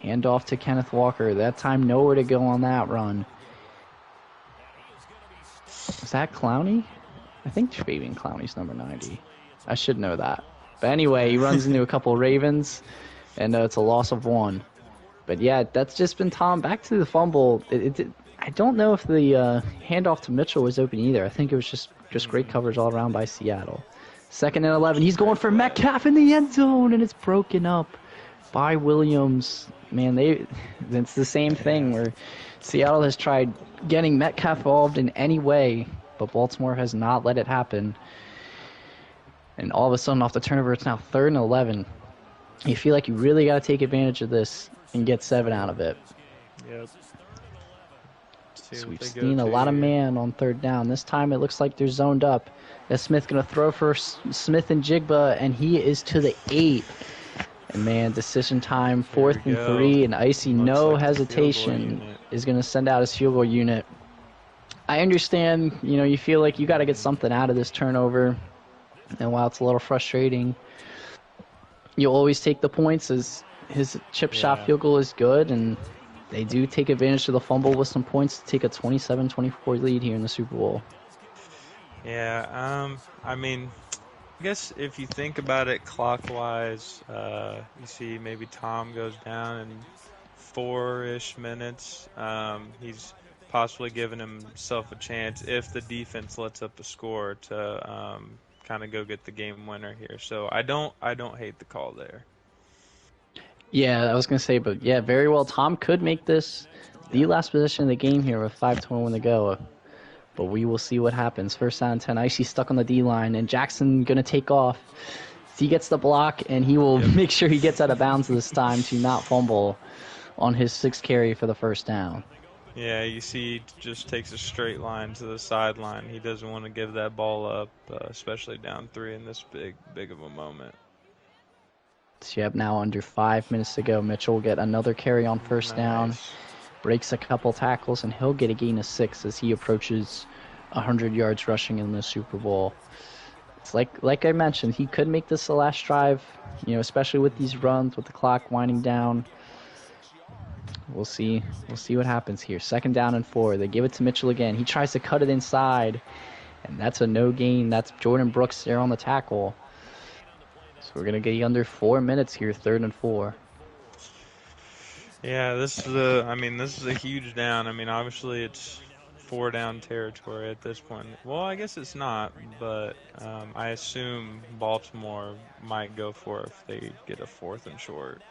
Hand off to Kenneth Walker. That time, nowhere to go on that run. Is that Clowney? I think Fabian Clowney's number 90. I should know that. But anyway, he runs into a couple Ravens, and it's a loss of 1. But yeah, that's just been Tom. Back to the fumble. I don't know if the handoff to Mitchell was open either. I think it was just great coverage all around by Seattle. 2nd and 11. He's going for Metcalf in the end zone, and it's broken up by Williams. Man, it's the same thing where Seattle has tried getting Metcalf involved in any way, but Baltimore has not let it happen. And all of a sudden, off the turnover, it's now 3rd and 11. You feel like you really got to take advantage of this and get 7 out of it. Yep. So we've seen a lot of man on 3rd down. This time it looks like they're zoned up. As Smith going to throw for Smith and Jigba, and he is to the 8. And man, decision time, 4th and 3, and Icy, no hesitation, is going to send out his field goal unit. I understand, you feel like you got to get something out of this turnover. And while it's a little frustrating, you'll always take the points as his chip shot field goal is good, and they do take advantage of the fumble with some points to take a 27-24 lead here in the Super Bowl. Yeah, I guess if you think about it clockwise, you see maybe Tom goes down in 4-ish minutes. He's possibly giving himself a chance if the defense lets up the score to kind of go get the game winner here. So I don't hate the call there. Yeah, I was going to say, but yeah, very well. Tom could make this the last possession of the game here with 5:21 to go. But we will see what happens. 1st down and 10. Icy stuck on the D-line, and Jackson going to take off. He gets the block, and he will make sure he gets out of bounds this time to not fumble on his 6th carry for the 1st down. Yeah, you see he just takes a straight line to the sideline. He doesn't want to give that ball up, especially down 3 in this big of a moment. So you have now under 5 minutes to go. Mitchell will get another carry on 1st down. Breaks a couple tackles, and he'll get a gain of 6 as he approaches 100 yards rushing in the Super Bowl. It's like I mentioned, he could make this the last drive, especially with these runs, with the clock winding down. We'll see. We'll see what happens here. 2nd down and 4. They give it to Mitchell again. He tries to cut it inside, and that's a no gain. That's Jordan Brooks there on the tackle. So we're gonna get under 4 minutes here. 3rd and 4. Yeah, this is a huge down. I mean, obviously it's 4-down territory at this point. Well, I guess it's not, but I assume Baltimore might go for it if they get a 4th and short.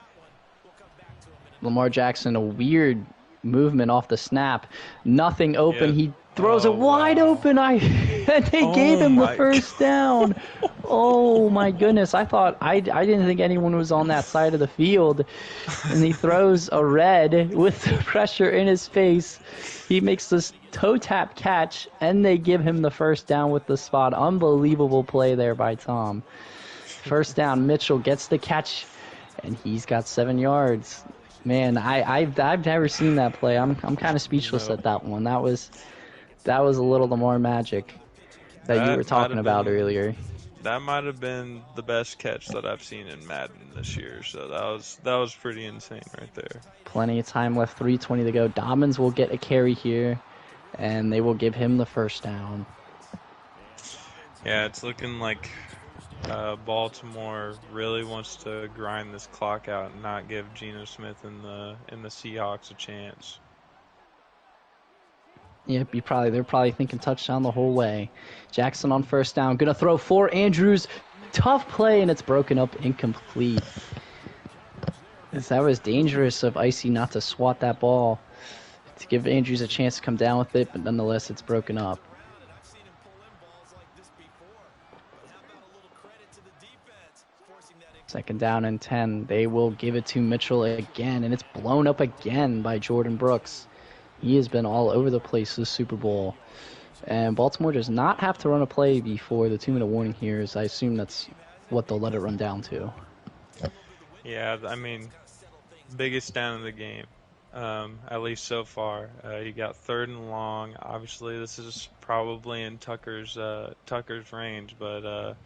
Lamar Jackson, a weird movement off the snap. Nothing open. He throws it wide open. And they gave him the first down. Oh my goodness. I didn't think anyone was on that side of the field. And he throws a red with the pressure in his face. He makes this toe tap catch, and they give him the first down with the spot. Unbelievable play there by Tom. First down, Mitchell gets the catch, and he's got 7 yards. Man, I've never seen that play. I'm kind of speechless at that one. That was a little Lamar magic that you were talking about earlier. That might have been the best catch that I've seen in Madden this year. So that was pretty insane right there. Plenty of time left. 3:20 to go. Dobbins will get a carry here, and they will give him the first down. Yeah, it's looking like Baltimore really wants to grind this clock out and not give Geno Smith and the Seahawks a chance. Yep, they're probably thinking touchdown the whole way. Jackson on first down, gonna throw for Andrews. Tough play, and it's broken up, incomplete. That was dangerous of Icy not to swat that ball to give Andrews a chance to come down with it, but nonetheless, it's broken up. Second down and 10. They will give it to Mitchell again, and it's blown up again by Jordan Brooks. He has been all over the place this Super Bowl. And Baltimore does not have to run a play before the 2-minute warning here, as I assume that's what they'll let it run down to. Yeah, I mean, biggest down of the game, at least so far. You got 3rd and long. Obviously, this is probably in Tucker's range, but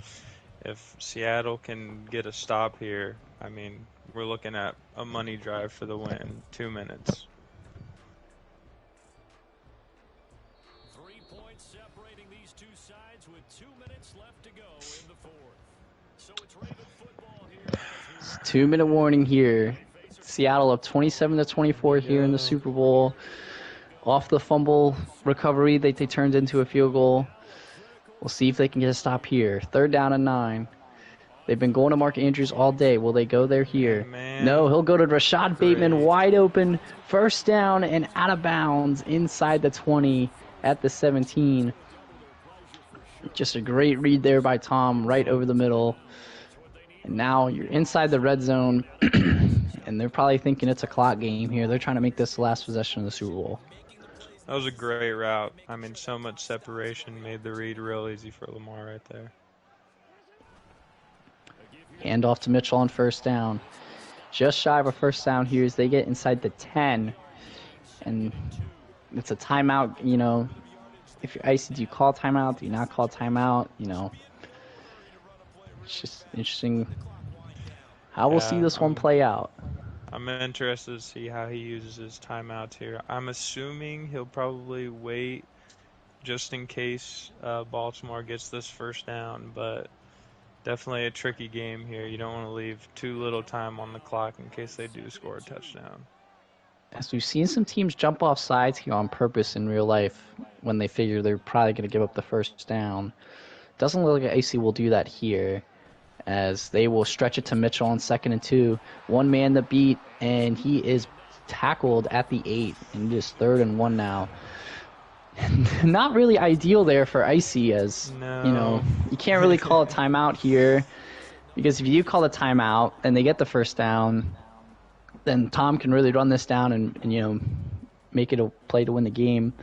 if Seattle can get a stop here, I mean, we're looking at a money drive for the win. 2 minutes. 3 points separating these two sides with 2 minutes left to go in the 4th. So it's Raven football here. It's 2-minute warning here. Seattle up 27-24 here in the Super Bowl. Off the fumble recovery, they turned into a field goal. We'll see if they can get a stop here. 3rd down and 9. They've been going to Mark Andrews all day. Will they go there here? No, he'll go to Rashad Bateman, wide open. First down and out of bounds inside the 20 at the 17. Just a great read there by Tom, right over the middle. And now you're inside the red zone, and they're probably thinking it's a clock game here. They're trying to make this the last possession of the Super Bowl. That was a great route. I mean, so much separation made the read real easy for Lamar right there. Hand off to Mitchell on first down. Just shy of a first down here as they get inside the 10. And it's a timeout, you know. If you're Icy, do you call timeout? Do you not call timeout? You know, it's just interesting how we'll see this one play out. I'm interested to see how he uses his timeouts here. I'm assuming he'll probably wait just in case Baltimore gets this first down, but definitely a tricky game here. You don't want to leave too little time on the clock in case they do score a touchdown. As we've seen some teams jump off sides here on purpose in real life when they figure they're probably going to give up the first down. Doesn't look like AC will do that here, as they will stretch it to Mitchell on 2nd and 2. One man to beat, and he is tackled at the 8, and it is 3rd and 1 now. Not really ideal there for Icy, as you know, you can't really call a timeout here, because if you do call a timeout and they get the first down, then Tom can really run this down and you know, make it a play to win the game.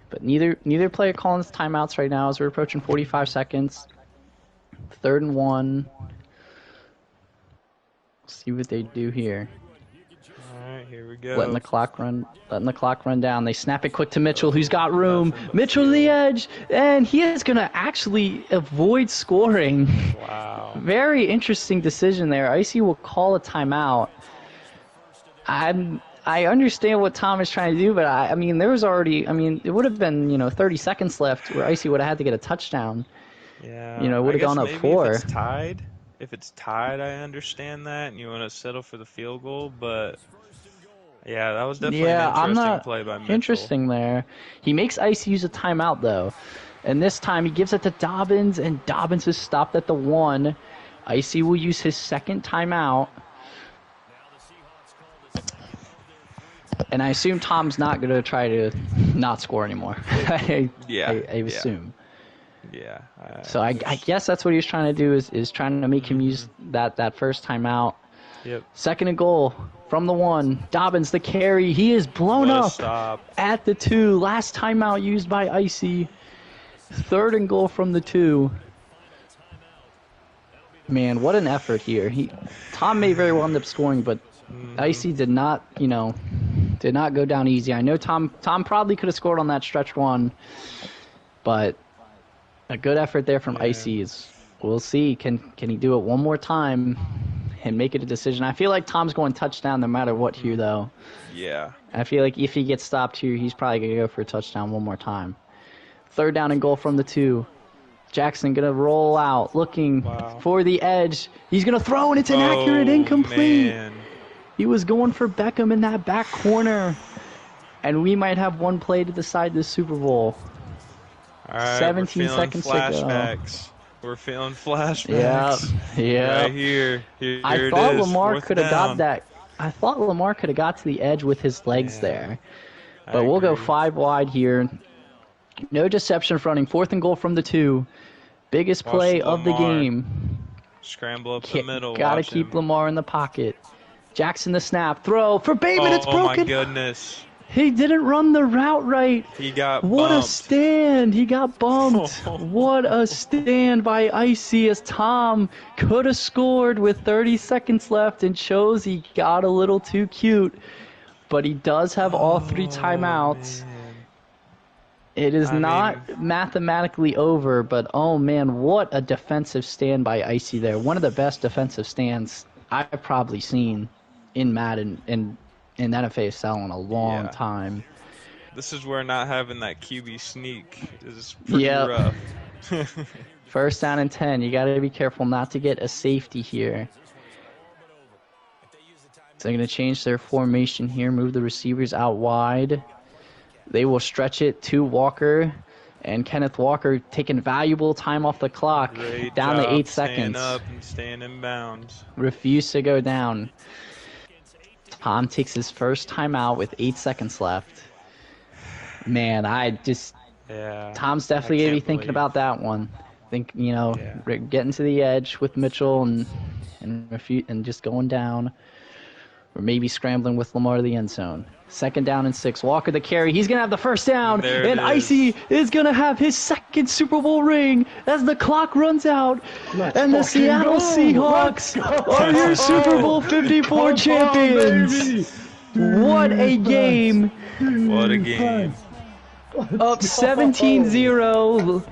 But neither player calling his timeouts right now as we're approaching 45 seconds. 3rd and 1. See what they do here. All right, here we go. Letting the clock run down. They snap it quick to Mitchell, who's got room. Mitchell to the edge, and he is going to actually avoid scoring. Wow. Very interesting decision there. Icy will call a timeout. I understand what Tom is trying to do, but I mean, there was already, I mean, it would have been, 30 seconds left where Icy would have had to get a touchdown. Yeah, It I would have guess gone up maybe 4. if it's tied, I understand that, and you want to settle for the field goal. But yeah, that was definitely an Yeah, I'm interesting not play by Mitchell. interesting there. He makes Icy use a timeout though, and this time he gives it to Dobbins, and Dobbins is stopped at the 1. Icy will use his second timeout. And I assume Tom's not going to try to not score anymore. I assume. Yeah. So I guess that's what he was trying to do is trying to make him use that first timeout. Yep. Second and goal from the 1. Dobbins, the carry. He is blown up Stop. at the 2. Last timeout used by Icy. Third and goal from the 2. Man, what an effort here. Tom may very well end up scoring, but Icy did not, did not go down easy. I know Tom probably could have scored on that stretch 1, but a good effort there from Icy. We'll see. Can he do it one more time and make it a decision? I feel like Tom's going touchdown no matter what here, though. Yeah. I feel like if he gets stopped here, he's probably going to go for a touchdown one more time. Third down and goal from the 2. Jackson going to roll out, looking for the edge. He's going to throw, and it's inaccurate, incomplete. Man. He was going for Beckham in that back corner. And we might have one play to decide this Super Bowl. All right, 17 seconds to go. We're feeling flashbacks. Yeah. Right here. Here I it thought is. Lamar could have got down. that. I thought Lamar could have got to the edge with his legs there. I But we'll go agree. 5 wide here. No deception fronting. 4th and goal from the 2. Biggest Watch play of the Lamar. game. Scramble up the middle. Gotta Watch keep him. Lamar in the pocket. Jackson the snap. Throw for Bateman. It's Oh my broken. goodness. He didn't run the route right. He got What a bumped. stand. He got bumped. What a stand by Icy as Tom could have scored with 30 seconds left and chose he got a little too cute. But he does have all 3 timeouts. Man. It is I not mean- mathematically over, but oh man, what a defensive stand by Icy there. One of the best defensive stands I've probably seen in Madden and in NFASL in a long time. This is where not having that QB sneak is pretty Yep. rough. First down and 10. You got to be careful not to get a safety here. So they're going to change their formation here, move the receivers out wide. They will stretch it to Walker. And Kenneth Walker taking valuable time off the clock. Great Down job to 8 seconds. Staying up and staying in bounds. Refuse to go down. Tom takes his first timeout with 8 seconds left. Man, Yeah. Tom's definitely going to be can't thinking believe- about that one. Think, getting to the edge with Mitchell and just going down. Or maybe scrambling with Lamar to the end zone. Second down and 6. Walker the carry. He's going to have the first down. There it And is. Icy is going to have his second Super Bowl ring as the clock runs out. And the Seattle Seahawks are your Super Bowl 54 champions. What a game. What a game. Up 17-0.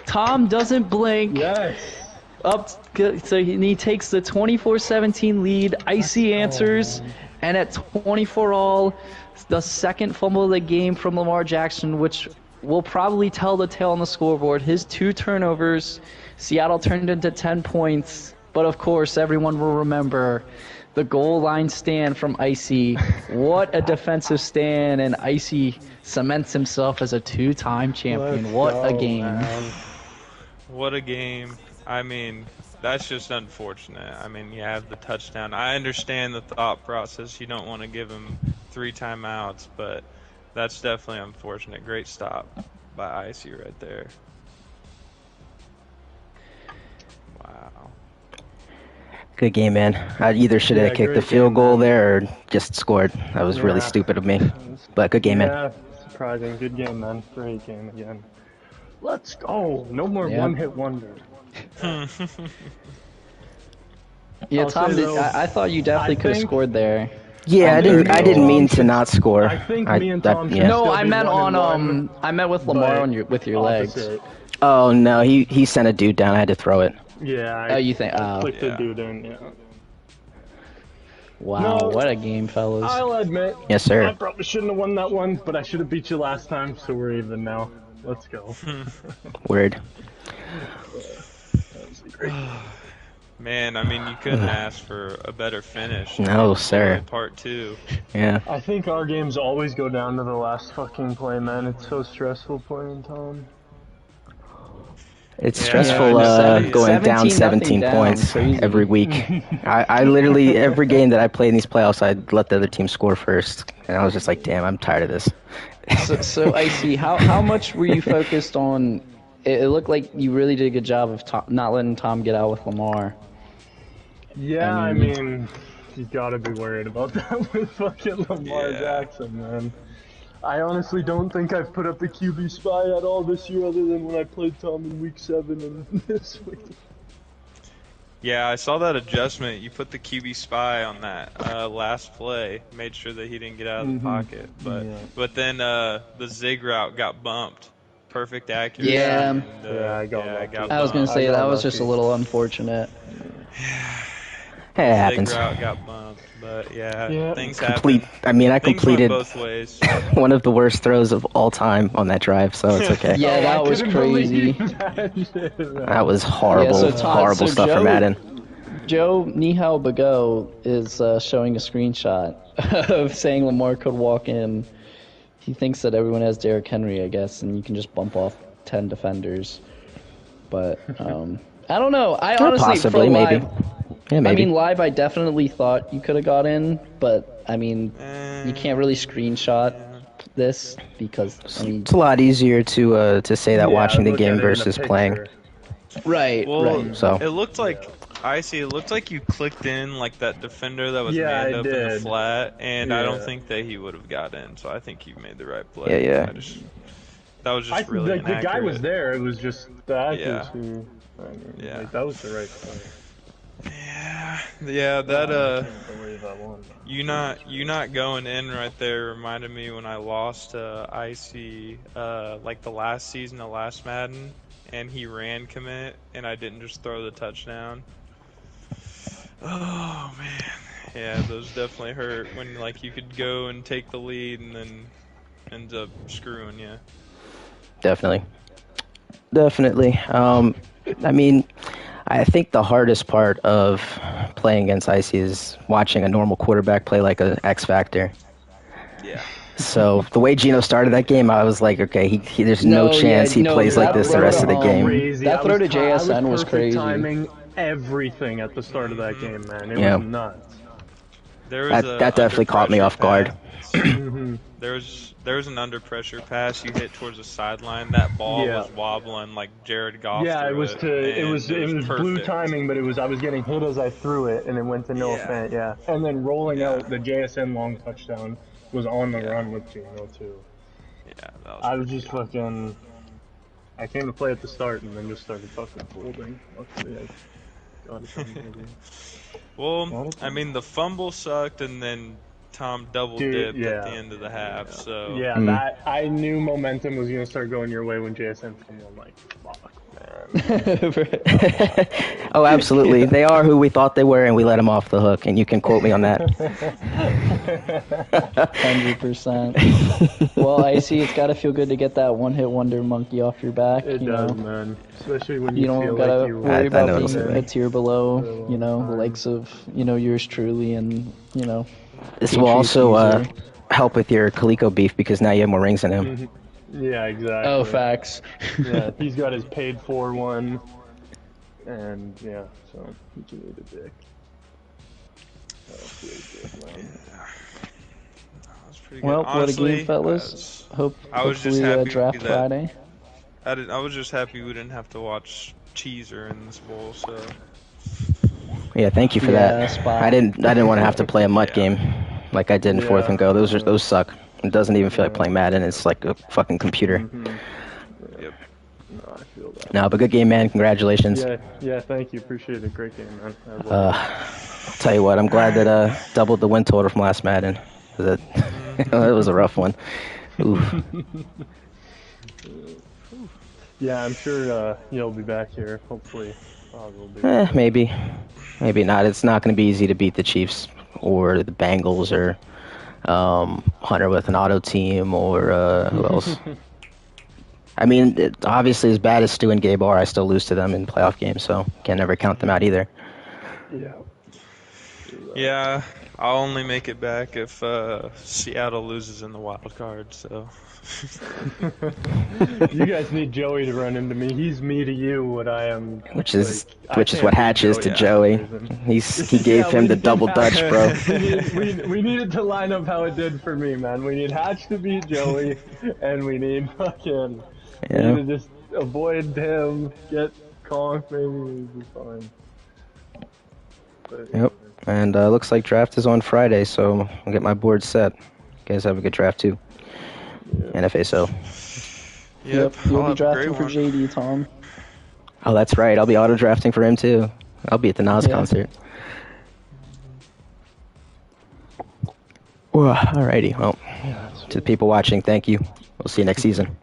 Tom doesn't blink. Yes. So he takes the 24-17 lead. Icy answers. And at 24-all, the second fumble of the game from Lamar Jackson, which will probably tell the tale on the scoreboard. His 2 turnovers, Seattle turned into 10 points. But of course, everyone will remember the goal line stand from Icy. What a defensive stand, and Icy cements himself as a 2-time champion. What a game. Man. What a game. I mean, that's just unfortunate. I mean, you have the touchdown. I understand the thought process. You don't want to give him 3 timeouts, but that's definitely unfortunate. Great stop by Icy right there. Wow. Good game, man. I either should have Yeah, kicked the great field game, goal man. there or just scored. That was really Yeah. stupid of me. But good game, man. Yeah, surprising. Good game, man. Great game again. Let's go. No more Yep. one-hit wonder. Yeah, I'll Tom, say, though, I thought you definitely I could have think- scored there. Yeah, I didn't mean to not score. I think me and Tom should yeah. No, still I be meant 1-1, on I meant with Lamar but on with your legs. opposite. Oh no, he sent a dude down. I had to throw it. Yeah. Oh, you think? Oh, Clicked Yeah. the dude in, yeah. Wow, No. what a game, fellas. I'll admit. Yes, I sir. probably shouldn't have won that one, but I should have beat you last time, so we're even now. Let's go. Word. That was a great game. Man, I mean, you couldn't ask for a better finish. No, sir. Part 2. Yeah. I think our games always go down to the last fucking play, man. It's so stressful playing Tom. It's Yeah, stressful going down 17 down, points crazy. every week. I literally, every game that I play in these playoffs, I'd let the other team score first. And I was just like, damn, I'm tired of this. So Icy, how much were you focused on? It looked like you really did a good job of not letting Tom get out with Lamar. Yeah, I mean, you gotta be worried about that with fucking Lamar Jackson, man. I honestly don't think I've put up the QB spy at all this year other than when I played Tom in week 7 and this week. Yeah, I saw that adjustment. You put the QB spy on that last play, made sure that he didn't get out of the pocket. But then the zig route got bumped. Perfect accuracy. Yeah. I got I was gonna say that was just a lucky. little unfortunate. Hey, it happens. Zig route got bumped, but things Complete. happen. I mean, I Things completed went both ways. one of the worst throws of all time on that drive, so it's okay. Yeah, that was crazy. That was horrible, Yeah, so Todd- horrible so stuff Joe- for Madden. Joe Nihal Bago is showing a screenshot of saying Lamar could walk in. He thinks that everyone has Derrick Henry, I guess, and you can just bump off 10 defenders. But I don't know. I honestly, Possibly, for maybe. live, Yeah, maybe. I mean, live, I definitely thought you could have got in, but I mean, you can't really screenshot this because I mean, It's a lot easier to say that watching the game versus playing. right, Well, right. So it looked like it looked like you clicked in like that defender that was Yeah, manned I up in the did. flat, and I don't Yeah. think that he would have got in. So I think you made the right play. Yeah. That was just really the guy was inaccurate. there. It was just the accuracy. I mean, Yeah. like, that was the right play. Yeah, that Can't believe that one. you not going in right there reminded me when I lost to Icy like the last season of last Madden, and he ran commit and I didn't just throw the touchdown. Oh man, yeah, those definitely hurt when like you could go and take the lead and then ends up screwing you. definitely. I mean, I think the hardest part of playing against Icy is watching a normal quarterback play like a X Factor. Yeah. So the way Gino started that game, I was like, okay, there's no chance he plays like this the rest of the game. Crazy. That throw to I JSN was perfect crazy. Timing everything at the start of that game, man. It Yeah. was nuts. There was That definitely caught me off guard. There was an under pressure pass you hit towards the sideline. That ball Yeah. was wobbling like Jared Goff. Yeah, it threw was it was blue perfect. timing, but I was getting hit as I threw it, and it went to Noah Fant. Yeah, and then rolling out the JSN long touchdown was on the run with Gino too. Yeah, that was I was just fucking. I came to play at the start and then just started fucking folding. Luckily, I got it done maybe. Well, I mean, the fumble sucked, and then Tom double dipped at the end of the half. So Yeah, that I knew momentum was gonna start going your way when JSN fumbled. I'm like, fuck, man. Oh, absolutely. They are who we thought they were, and we let them off the hook, and you can quote me on that. 100%. Well, Icy, it's got to feel good to get that one-hit wonder monkey off your back. It you does, know? man. Especially when You you, don't feel gotta like you. worry I about know being it'll a tier below, you know, the likes of, you know, yours truly and, you know. This will Patriots also user. help with your Coleco beef because now you have more rings than him. Yeah, exactly. Oh, facts. Yeah, he's got his paid for one, and yeah, so he can eat a dick. That feels good, man. that was pretty good. Well, Honestly, what a game, fellas. I was just Hopefully happy draft that- Friday. I was just happy we didn't have to watch Cheeser in this bowl. So Yeah, thank you for Yeah, that. spot. I didn't want to have to play a mutt game like I did in fourth and go. Those suck. It doesn't even feel like playing Madden. It's like a fucking computer. yep. No, I feel that. No, but good game, man. Congratulations. Yeah, thank you. Appreciate it. Great game, man. As I'll tell you what, I'm glad that doubled the win total from last Madden. That it was a rough one. Oof. Yeah, I'm sure you'll be back here. Hopefully, will be. Maybe not. It's not going to be easy to beat the Chiefs or the Bengals, or Hunter with an auto team, or who else? I mean, obviously, as bad as Stu and Gabe are, I still lose to them in playoff games, so can't never count them out either. Yeah. Yeah, I'll only make it back if Seattle loses in the wild card. So. You guys need Joey to run into me. He's me to you what I am. Which is like, what Hatch is to Joey. He gave him the double Dutch, bro. we needed to line up how it did for me, man. We need Hatch to beat Joey, and we need fucking. We need to just avoid him, get Conk, maybe we'll be fine. But, yep. And looks like draft is on Friday, so I'll get my board set. You guys have a good draft too. Yeah. NFASL. Yep. You'll be drafting for JD, Tom. Oh, that's right. I'll be auto drafting for him too. I'll be at the Nas concert. Alrighty. Well, to the people watching, thank you. We'll see you next season.